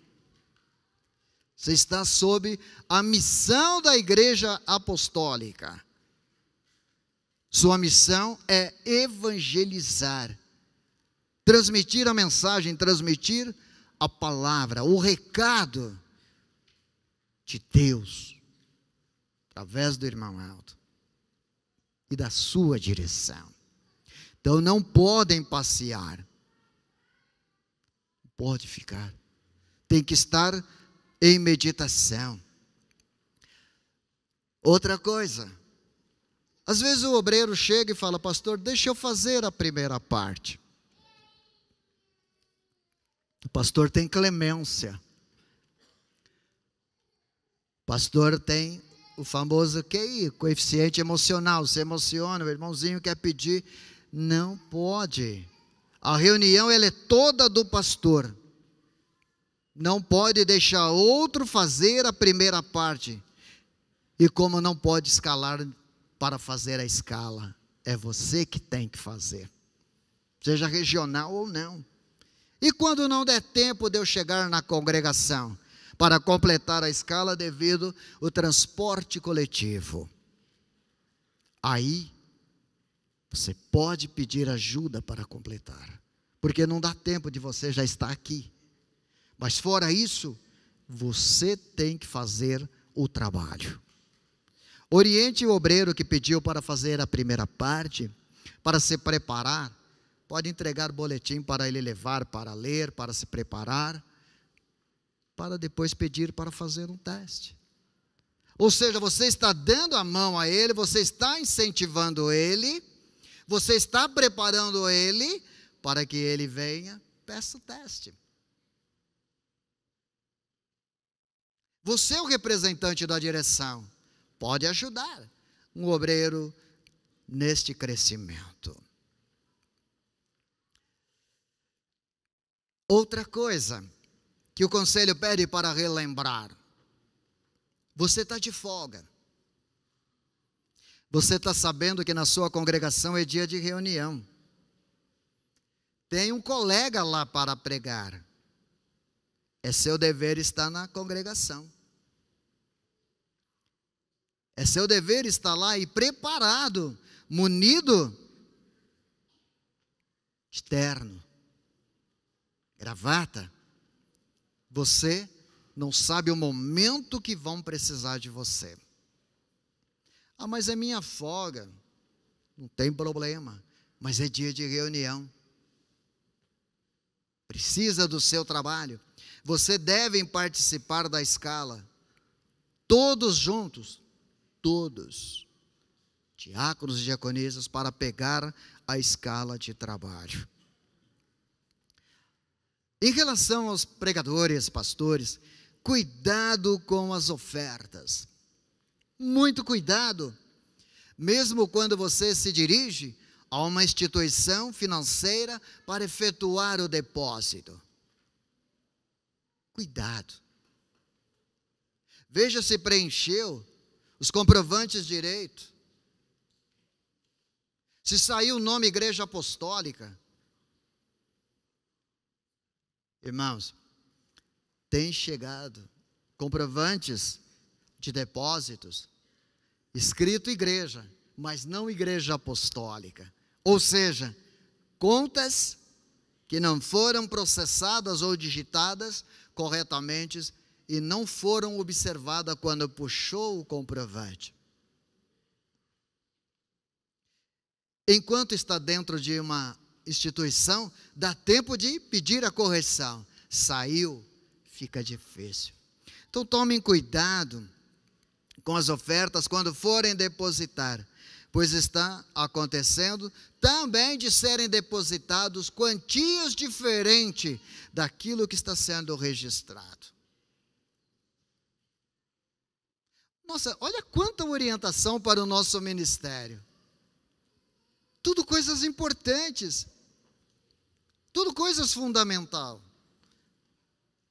Você está sob a missão da igreja apostólica. Sua missão é evangelizar, transmitir a mensagem, transmitir a palavra, o recado de Deus, através do irmão Aldo e da sua direção. Então não podem passear, não pode ficar, tem que estar em meditação. Outra coisa, às vezes o obreiro chega e fala: pastor, deixa eu fazer a primeira parte. O pastor tem clemência. O pastor tem o famoso QI, coeficiente emocional. Se emociona, o irmãozinho quer pedir, não pode. A reunião ela é toda do pastor. Não pode deixar outro fazer a primeira parte. E como não pode escalar para fazer a escala, é você que tem que fazer, seja regional ou não. E quando não der tempo de eu chegar na congregação para completar a escala devido ao transporte coletivo, aí você pode pedir ajuda para completar, porque não dá tempo de você já estar aqui. Mas fora isso, você tem que fazer o trabalho. Oriente o obreiro que pediu para fazer a primeira parte, para se preparar. Pode entregar boletim para ele levar, para ler, para se preparar, para depois pedir para fazer um teste. Ou seja, você está dando a mão a ele, você está incentivando ele, você está preparando ele para que ele venha, peça o teste. Você é o representante da direção, pode ajudar um obreiro neste crescimento. Outra coisa que o conselho pede para relembrar: você está de folga. Você está sabendo que na sua congregação é dia de reunião. Tem um colega lá para pregar. É seu dever estar na congregação. É seu dever estar lá e preparado, munido de terno, gravata. Você não sabe o momento que vão precisar de você. Ah, mas é minha folga. Não tem problema, mas é dia de reunião. Precisa do seu trabalho. Você deve participar da escala. Todos juntos, todos, diáconos e diaconisas, para pegar a escala de trabalho. Em relação aos pregadores, pastores, cuidado com as ofertas. Muito cuidado. Mesmo quando você se dirige a uma instituição financeira para efetuar o depósito. Cuidado. Veja se preencheu os comprovantes direito. Se saiu o nome Igreja Apostólica. Irmãos, tem chegado comprovantes de depósitos, escrito igreja, mas não igreja apostólica. Ou seja, contas que não foram processadas ou digitadas corretamente e não foram observadas quando puxou o comprovante. Enquanto está dentro de uma instituição, dá tempo de pedir a correção. Saiu, fica difícil. Então tomem cuidado com as ofertas quando forem depositar, pois está acontecendo também de serem depositados quantias diferentes daquilo que está sendo registrado. Nossa, olha quanta orientação para o nosso ministério. Tudo coisas importantes, tudo coisas fundamentais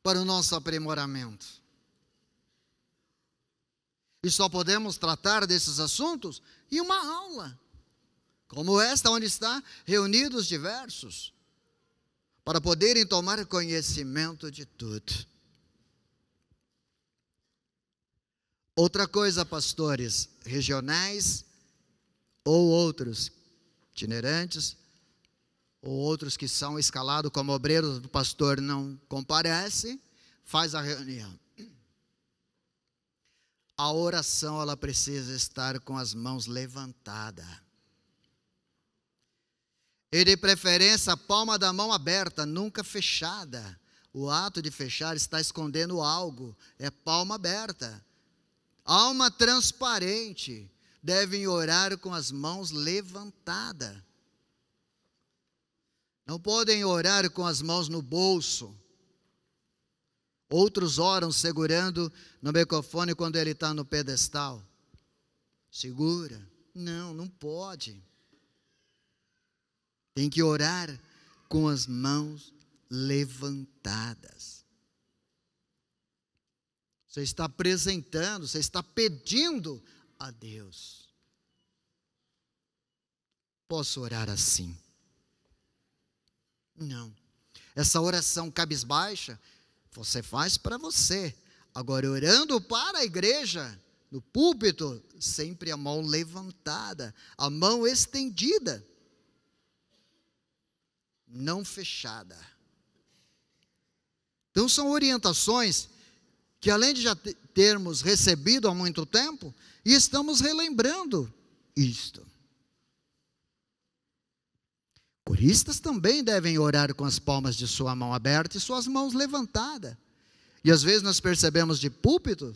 para o nosso aprimoramento. E só podemos tratar desses assuntos em uma aula, como esta, onde está reunidos diversos, para poderem tomar conhecimento de tudo. Outra coisa, pastores regionais ou outros itinerantes, ou outros que são escalados como obreiros, o pastor não comparece, faz a reunião. A oração, ela precisa estar com as mãos levantadas. E de preferência, a palma da mão aberta, nunca fechada. O ato de fechar está escondendo algo, é palma aberta. Alma transparente, devem orar com as mãos levantadas. Não podem orar com as mãos no bolso. Outros oram segurando no microfone quando ele está no pedestal. Segura. Não, não pode. Tem que orar com as mãos levantadas. Você está apresentando, você está pedindo a Deus. Posso orar assim? Não. Essa oração cabisbaixa, você faz para você. Agora, orando para a igreja, no púlpito, sempre a mão levantada, a mão estendida, não fechada. Então, são orientações que, além de já termos recebido há muito tempo, e estamos relembrando isto. Coristas também devem orar com as palmas de sua mão aberta e suas mãos levantadas. E às vezes nós percebemos de púlpito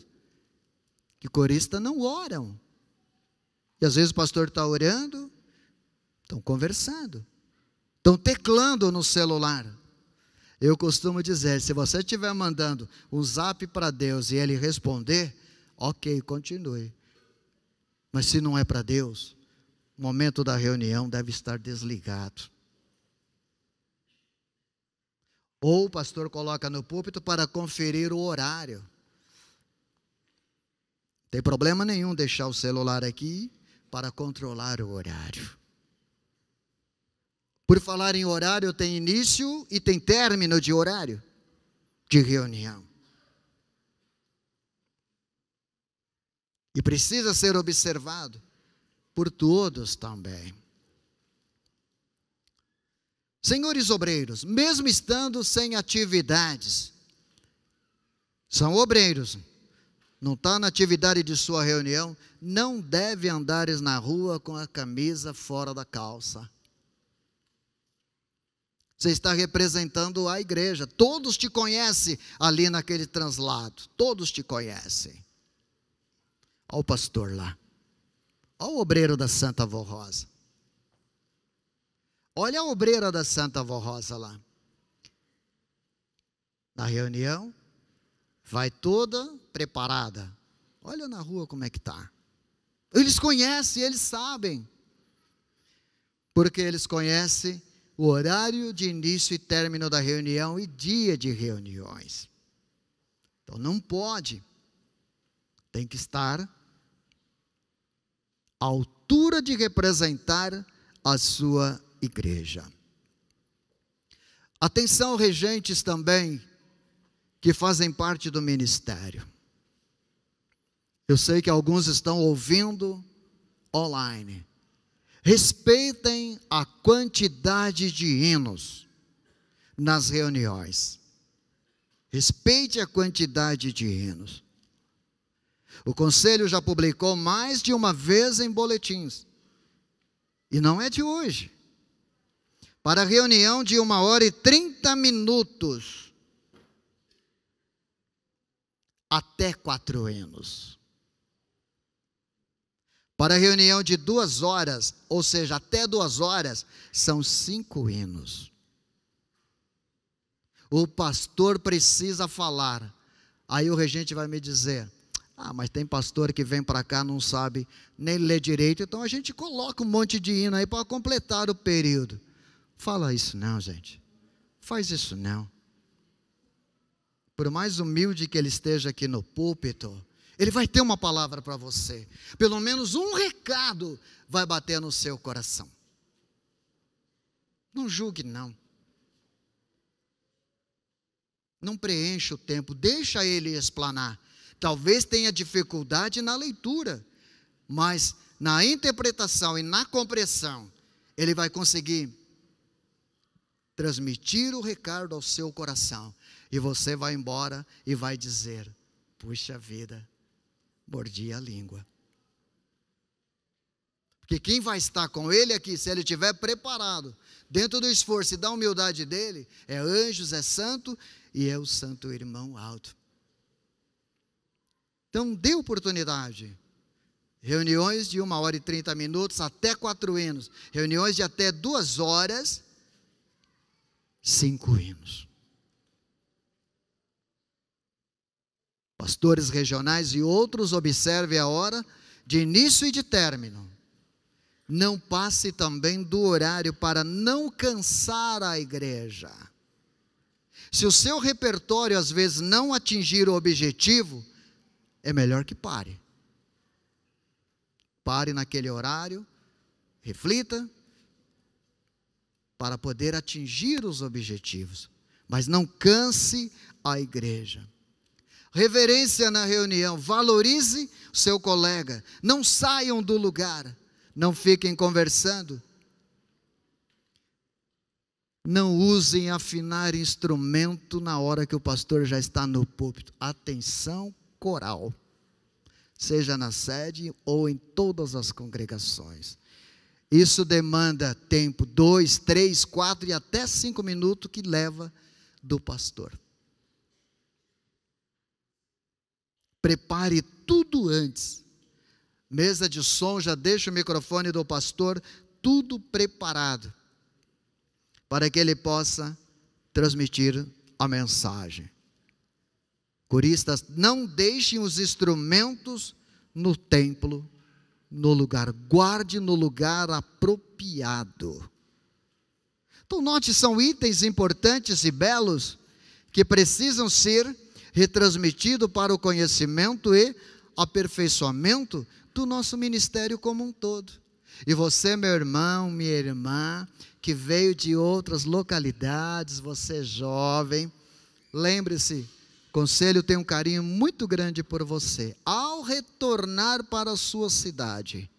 que coristas não oram. E às vezes o pastor está orando, estão conversando, estão teclando no celular. Eu costumo dizer, se você estiver mandando um zap para Deus e ele responder, ok, continue. Mas se não é para Deus, o momento da reunião deve estar desligado. Ou o pastor coloca no púlpito para conferir o horário. Não tem problema nenhum deixar o celular aqui para controlar o horário. Por falar em horário, tem início e tem término de horário de reunião. E precisa ser observado por todos também. Senhores obreiros, mesmo estando sem atividades, são obreiros, não está na atividade de sua reunião, não deve andares na rua com a camisa fora da calça. Você está representando a igreja, todos te conhecem ali naquele translado, todos te conhecem. Olha o pastor lá, olha o obreiro da Santa Avó Rosa. Olha a obreira da Santa Avó Rosa lá. Na reunião, vai toda preparada. Olha na rua como é que está. Eles conhecem, eles sabem. Porque eles conhecem o horário de início e término da reunião e dia de reuniões. Então não pode. Tem que estar à altura de representar a sua igreja. Atenção, regentes também, que fazem parte do ministério. Eu sei que alguns estão ouvindo online. Respeitem a quantidade de hinos nas reuniões. Respeite a quantidade de hinos. O conselho já publicou mais de uma vez em boletins. E não é de hoje. Para reunião de 1h30, até 4 hinos. Para reunião de 2 horas, ou seja, até 2 horas, são 5 hinos. O pastor precisa falar. Aí o regente vai me dizer, mas tem pastor que vem para cá, não sabe nem ler direito, então a gente coloca um monte de hino aí para completar o período. Fala isso não, gente. Faz isso não. Por mais humilde que ele esteja aqui no púlpito, ele vai ter uma palavra para você. Pelo menos um recado vai bater no seu coração. Não julgue não. Não preencha o tempo, deixa ele explanar. talvez tenha dificuldade na leitura, mas na interpretação e na compreensão, ele vai conseguir transmitir o recado ao seu coração. E você vai embora e vai dizer: puxa vida, mordi a língua. Porque quem vai estar com ele aqui, se ele estiver preparado, dentro do esforço e da humildade dele, é anjos, é santo e é o santo irmão alto. Então, dê oportunidade. Reuniões de 1h30 até 4 hinos. Reuniões de até 2 horas, 5 hinos. Pastores regionais e outros, observe a hora de início e de término. Não passe também do horário para não cansar a igreja. Se o seu repertório às vezes não atingir o objetivo, é melhor que pare. Pare naquele horário, reflita, para poder atingir os objetivos. Mas não canse a igreja. Reverência na reunião, valorize o seu colega, não saiam do lugar, não fiquem conversando, não usem afinar instrumento na hora que o pastor já está no púlpito. Atenção coral, seja na sede ou em todas as congregações. Isso demanda tempo, 2, 3, 4 e até 5 minutos que leva do pastor. Prepare tudo antes. Mesa de som, já deixa o microfone do pastor, tudo preparado, para que ele possa transmitir a mensagem. Coristas, não deixem os instrumentos no templo, no lugar, guarde no lugar apropriado. Então note, são itens importantes e belos, que precisam ser retransmitidos para o conhecimento e aperfeiçoamento do nosso ministério como um todo. E você, meu irmão, minha irmã, que veio de outras localidades, você jovem, lembre-se, o conselho tem um carinho muito grande por você. Ao retornar para a sua cidade,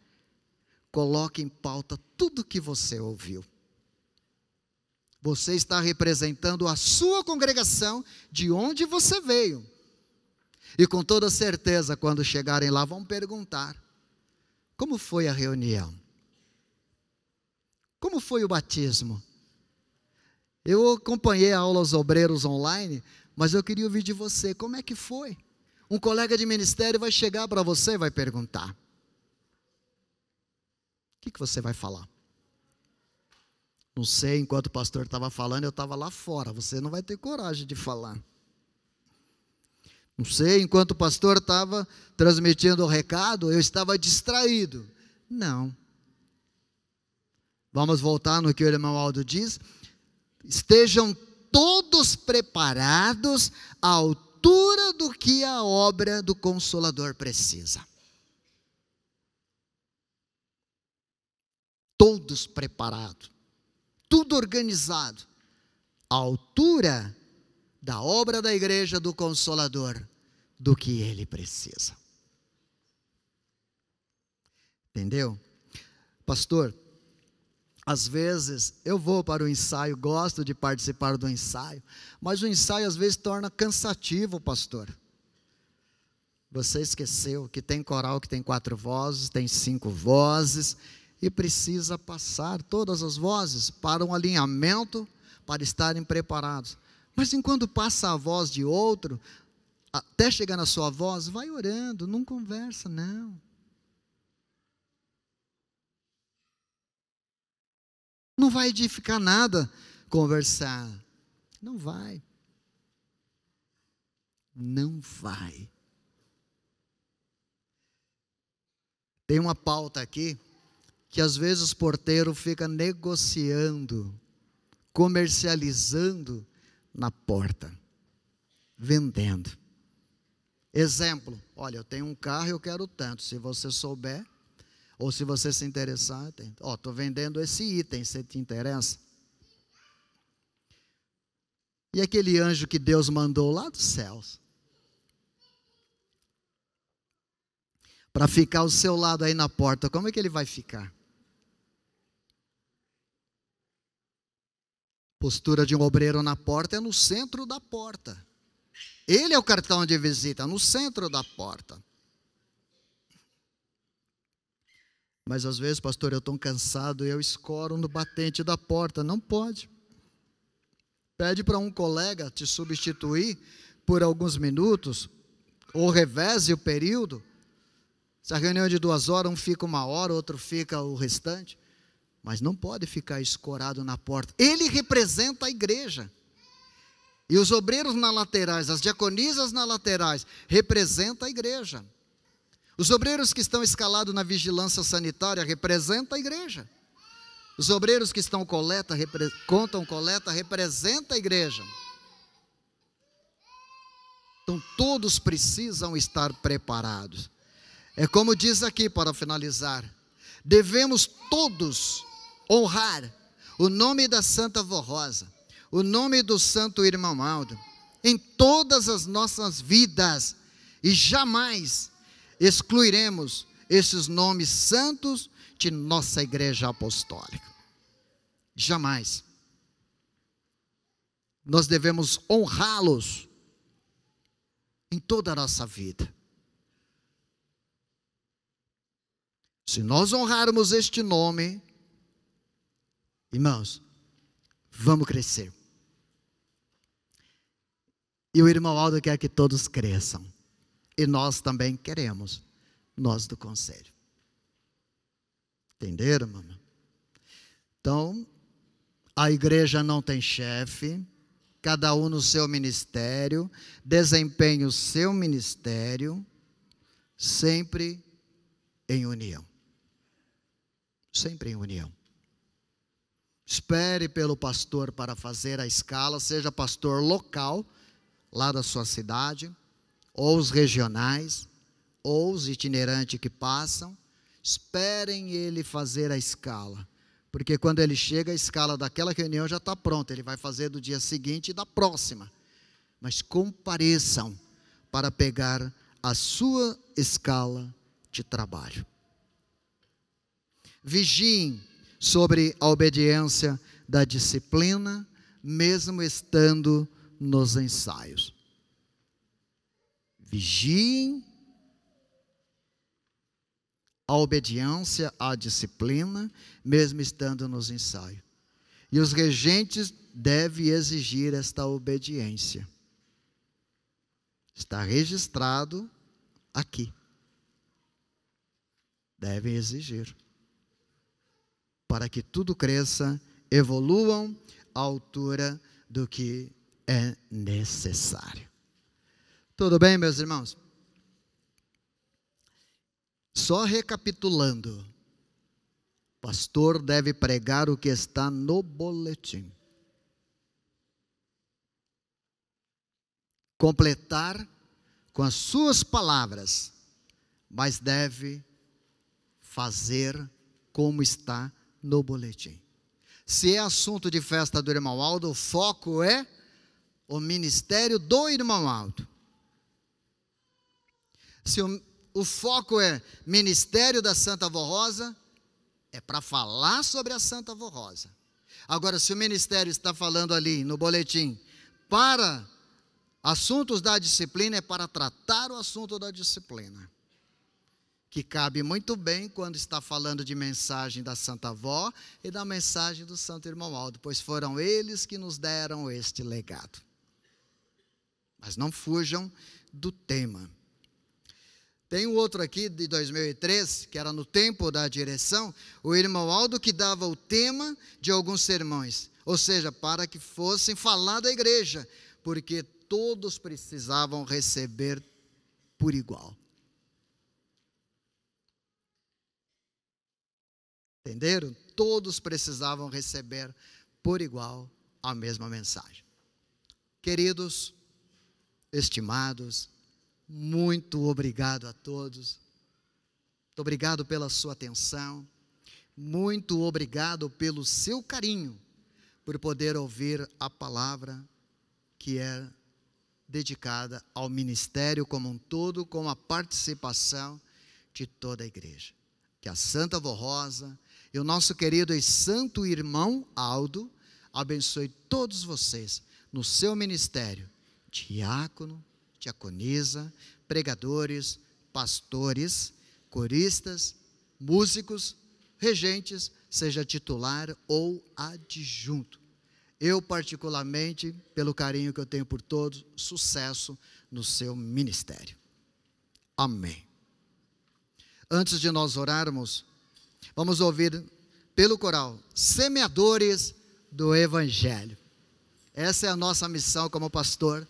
coloque em pauta tudo que você ouviu. Você está representando a sua congregação de onde você veio. E com toda certeza, quando chegarem lá, vão perguntar: como foi a reunião? Como foi o batismo? Eu acompanhei a aula aos obreiros online, mas eu queria ouvir de você, como é que foi? Um colega de ministério vai chegar para você e vai perguntar. O que você vai falar? Não sei, enquanto o pastor estava falando, eu estava lá fora, você não vai ter coragem de falar. Não sei, enquanto o pastor estava transmitindo o recado, eu estava distraído. Não. Vamos voltar no que o irmão Aldo diz. Estejam todos preparados à altura do que a obra do Consolador precisa. Todos preparados. Tudo organizado. À altura da obra da igreja do Consolador, do que ele precisa. Entendeu? Pastor, às vezes eu vou para o ensaio, gosto de participar do ensaio, mas o ensaio às vezes torna cansativo, pastor. Você esqueceu que tem coral que tem 4 vozes, tem 5 vozes, e precisa passar todas as vozes para um alinhamento, para estarem preparados. Mas enquanto passa a voz de outro, até chegar na sua voz, vai orando, não conversa, não. Não vai edificar nada conversar. Não vai. Não vai. Tem uma pauta aqui, que às vezes o porteiro fica negociando, comercializando na porta, vendendo. Exemplo, olha, eu tenho um carro e eu quero tanto, se você souber, ou se você se interessar, estou vendendo esse item, você te interessa? E aquele anjo que Deus mandou lá dos céus, para ficar ao seu lado aí na porta, como é que ele vai ficar? Postura de um obreiro na porta é no centro da porta. Ele é o cartão de visita, no centro da porta. Mas às vezes, pastor, eu estou cansado e eu escoro no batente da porta. Não pode. Pede para um colega te substituir por alguns minutos, ou reveze o período. Se a reunião é de 2 horas, um fica 1 hora, outro fica o restante. Mas não pode ficar escorado na porta. Ele representa a igreja. E os obreiros na laterais, as diaconisas na laterais, representam a igreja. Os obreiros que estão escalados na vigilância sanitária representam a igreja. Os obreiros que estão contam coleta representam a igreja. Então todos precisam estar preparados. É como diz aqui para finalizar: devemos todos honrar o nome da Santa Vó Rosa, o nome do Santo Irmão Aldo, em todas as nossas vidas, e jamais excluiremos esses nomes santos de nossa igreja apostólica. Jamais. Nós devemos honrá-los em toda a nossa vida. Se nós honrarmos este nome, irmãos, vamos crescer. E o irmão Aldo quer que todos cresçam. E nós também queremos, nós do conselho. Entenderam, mamãe? Então, a igreja não tem chefe, cada um no seu ministério, desempenha o seu ministério, sempre em união. Sempre em união. Espere pelo pastor para fazer a escala, seja pastor local, lá da sua cidade, ou os regionais, ou os itinerantes que passam. Esperem ele fazer a escala, porque quando ele chega, a escala daquela reunião já está pronta, ele vai fazer do dia seguinte e da próxima. Mas compareçam para pegar a sua escala de trabalho. Vigiem sobre a obediência da disciplina, mesmo estando nos ensaios. Vigiem a obediência à disciplina, mesmo estando nos ensaios. E os regentes devem exigir esta obediência. Está registrado aqui. Devem exigir. Para que tudo cresça, evoluam à altura do que é necessário. Tudo bem, meus irmãos? Só recapitulando, o pastor deve pregar o que está no boletim. Completar com as suas palavras, mas deve fazer como está no boletim. Se é assunto de festa do irmão Aldo, o foco é o ministério do irmão Aldo. Se o foco é ministério da Santa Vó Rosa, é para falar sobre a Santa Vó Rosa. Agora, se o ministério está falando ali no boletim para assuntos da disciplina, é para tratar o assunto da disciplina, que cabe muito bem quando está falando de mensagem da Santa Avó e da mensagem do Santo Irmão Aldo, pois foram eles que nos deram este legado. Mas não fujam do tema. Tem um outro aqui de 2003, que era no tempo da direção, o irmão Aldo que dava o tema de alguns sermões, ou seja, para que fossem falar da igreja, porque todos precisavam receber por igual. Entenderam? Todos precisavam receber por igual a mesma mensagem. Queridos, estimados, muito obrigado a todos. Muito obrigado pela sua atenção. Muito obrigado pelo seu carinho, por poder ouvir a palavra que é dedicada ao ministério como um todo, com a participação de toda a igreja. Que a Santa Vó Rosa e o nosso querido e santo irmão Aldo abençoe todos vocês no seu ministério, diácono, diaconisa, pregadores, pastores, coristas, músicos, regentes, seja titular ou adjunto. Eu, particularmente, pelo carinho que eu tenho por todos, sucesso no seu ministério. Amém. Antes de nós orarmos, vamos ouvir pelo coral, Semeadores do Evangelho. Essa é a nossa missão como pastor,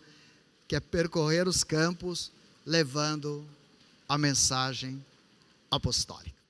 que é percorrer os campos, levando a mensagem apostólica.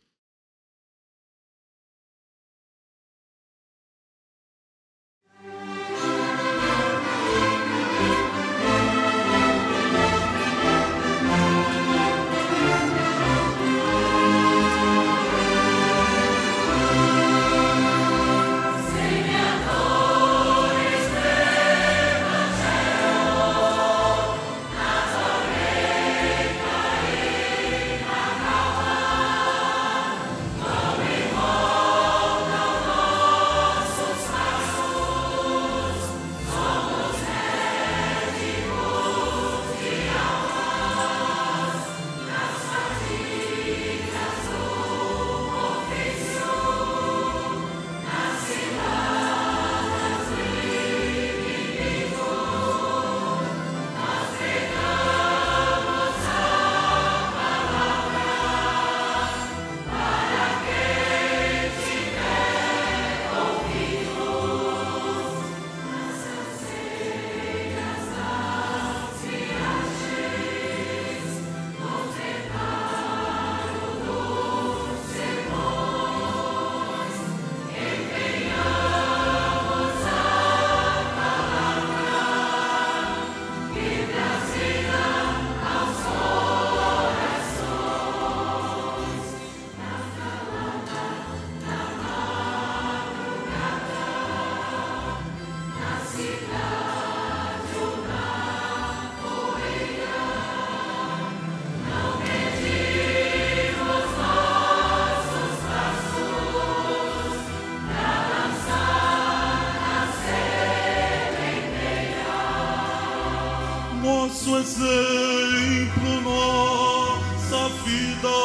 Nosso exemplo, nossa vida,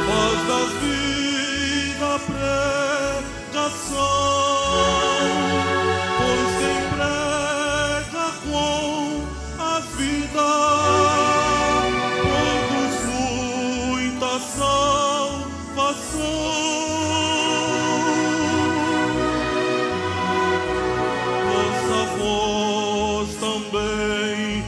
faz da vida pregação, pois quem prega com a vida, produz muita salvação. Nossa voz também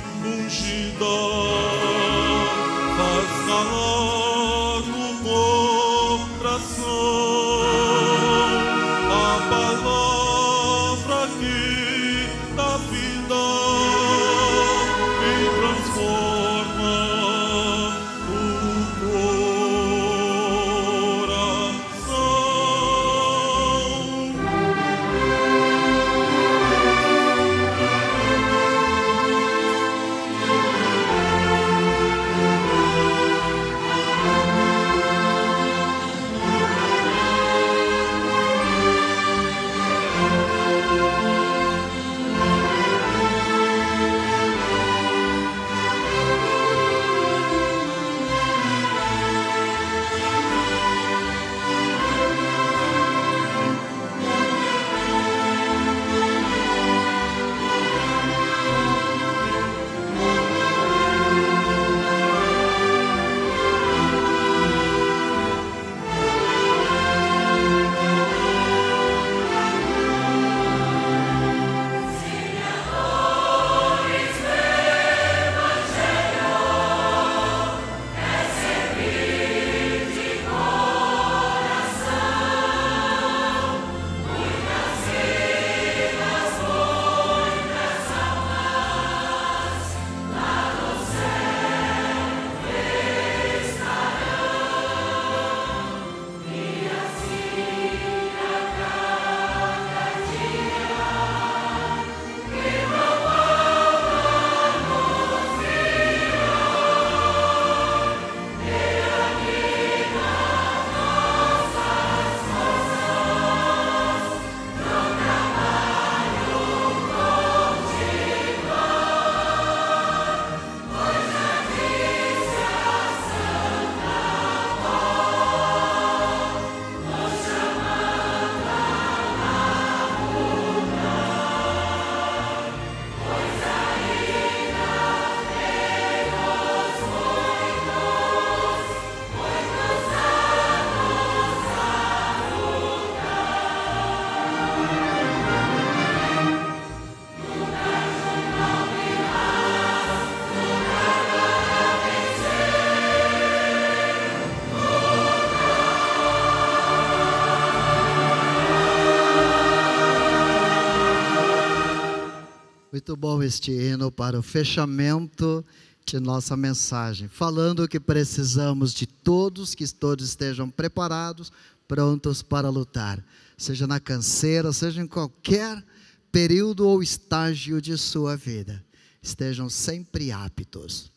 Muito bom este hino para o fechamento de nossa mensagem, falando que precisamos de todos, que todos estejam preparados, prontos para lutar, seja na canseira, seja em qualquer período ou estágio de sua vida, estejam sempre aptos.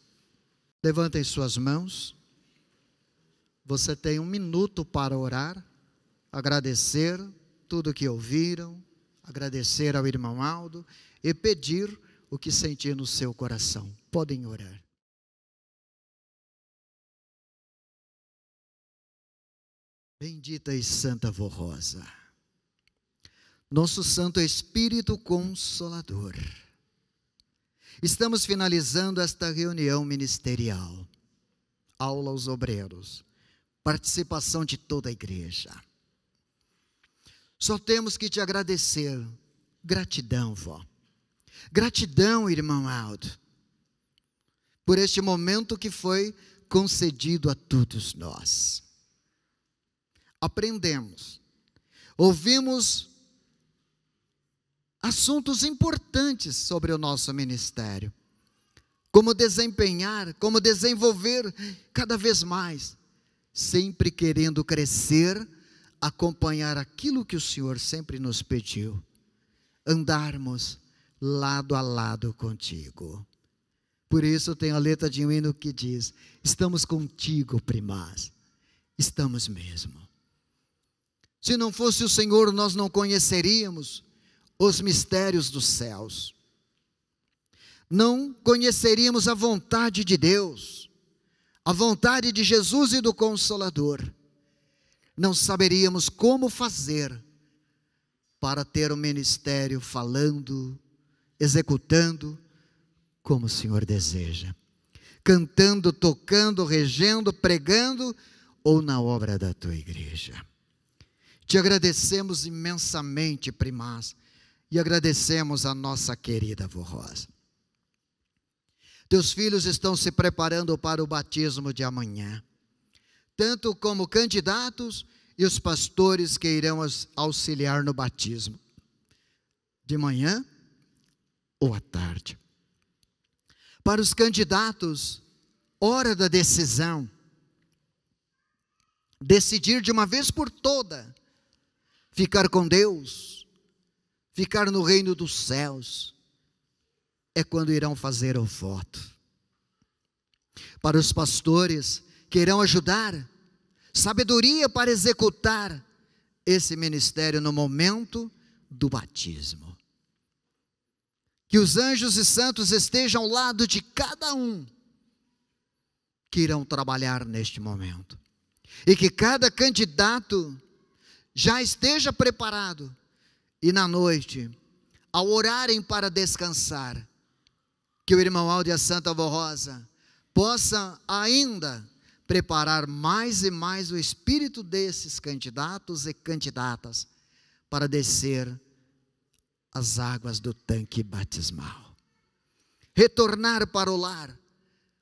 Levantem suas mãos, você tem 1 minuto para orar, agradecer tudo que ouviram, agradecer ao irmão Aldo e pedir o que sentir no seu coração. Podem orar. Bendita e Santa Vó Rosa, nosso Santo Espírito Consolador, estamos finalizando esta reunião ministerial, aula aos obreiros, participação de toda a igreja. Só temos que te agradecer. Gratidão, vó. Gratidão, irmão Aldo, por este momento que foi concedido a todos nós. Aprendemos, ouvimos assuntos importantes sobre o nosso ministério. Como desempenhar, como desenvolver cada vez mais, sempre querendo crescer, acompanhar aquilo que o Senhor sempre nos pediu, andarmos lado a lado contigo. Por isso tem a letra de um hino que diz: estamos contigo, primaz, estamos mesmo. Se não fosse o Senhor, nós não conheceríamos os mistérios dos céus, não conheceríamos a vontade de Deus, a vontade de Jesus e do Consolador, não saberíamos como fazer para ter o ministério falando, executando como o Senhor deseja, cantando, tocando, regendo, pregando ou na obra da tua igreja. Te agradecemos imensamente, primaz, e agradecemos a nossa querida Vó Rosa. Teus filhos estão se preparando para o batismo de amanhã, tanto como candidatos e os pastores que irão auxiliar no batismo, de manhã ou à tarde. Para os candidatos, hora da decisão, decidir de uma vez por toda, ficar com Deus, ficar no reino dos céus, é quando irão fazer o voto. Para os pastores que irão ajudar, sabedoria para executar esse ministério no momento do batismo. Que os anjos e santos estejam ao lado de cada um que irão trabalhar neste momento. E que cada candidato já esteja preparado. E na noite, ao orarem para descansar, que o irmão Aldo e a Santa Vó Rosa possa ainda preparar mais e mais o espírito desses candidatos e candidatas para descer as águas do tanque batismal. Retornar para o lar,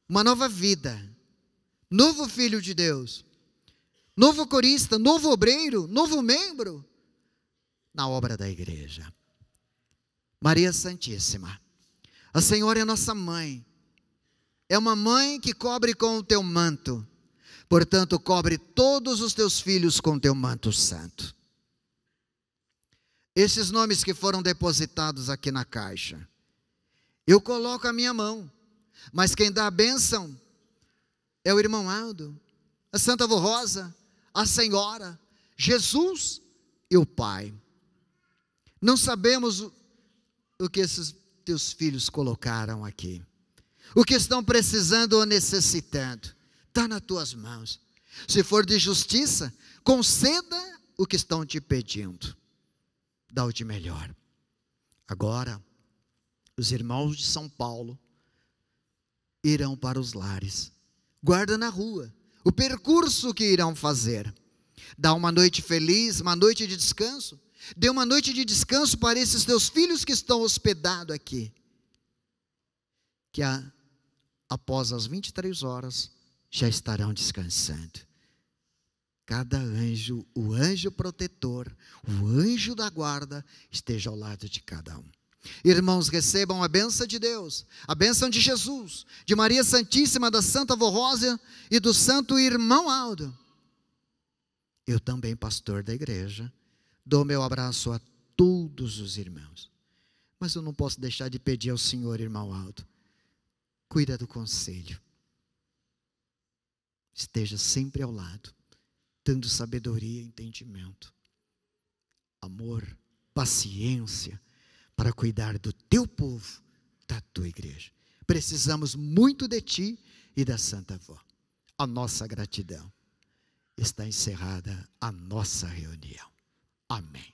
uma nova vida, novo filho de Deus, novo corista, novo obreiro, novo membro na obra da igreja. Maria Santíssima, a Senhora é nossa mãe, é uma mãe que cobre com o teu manto, portanto cobre todos os teus filhos com teu manto santo. Esses nomes que foram depositados aqui na caixa, eu coloco a minha mão, mas quem dá a bênção é o irmão Aldo, a Santa Vó Rosa, a Senhora, Jesus e o Pai. Não sabemos o que esses teus filhos colocaram aqui, o que estão precisando ou necessitando, está nas tuas mãos. Se for de justiça, conceda o que estão te pedindo, dá o de melhor. Agora, os irmãos de São Paulo irão para os lares, guarda na rua, o percurso que irão fazer, dá uma noite feliz, uma noite de descanso, dê uma noite de descanso para esses teus filhos que estão hospedados aqui, que após as 23 horas, já estarão descansando. Cada anjo, o anjo protetor, o anjo da guarda, esteja ao lado de cada um. Irmãos, recebam a bênção de Deus, a bênção de Jesus, de Maria Santíssima, da Santa Vó Rosa e do Santo Irmão Aldo. Eu também, pastor da igreja, dou meu abraço a todos os irmãos. Mas eu não posso deixar de pedir ao Senhor, irmão Aldo, cuida do conselho. Esteja sempre ao lado, dando sabedoria e entendimento, amor, paciência, para cuidar do teu povo, da tua igreja. Precisamos muito de ti e da Santa Vó. A nossa gratidão. Está encerrada a nossa reunião. Amém.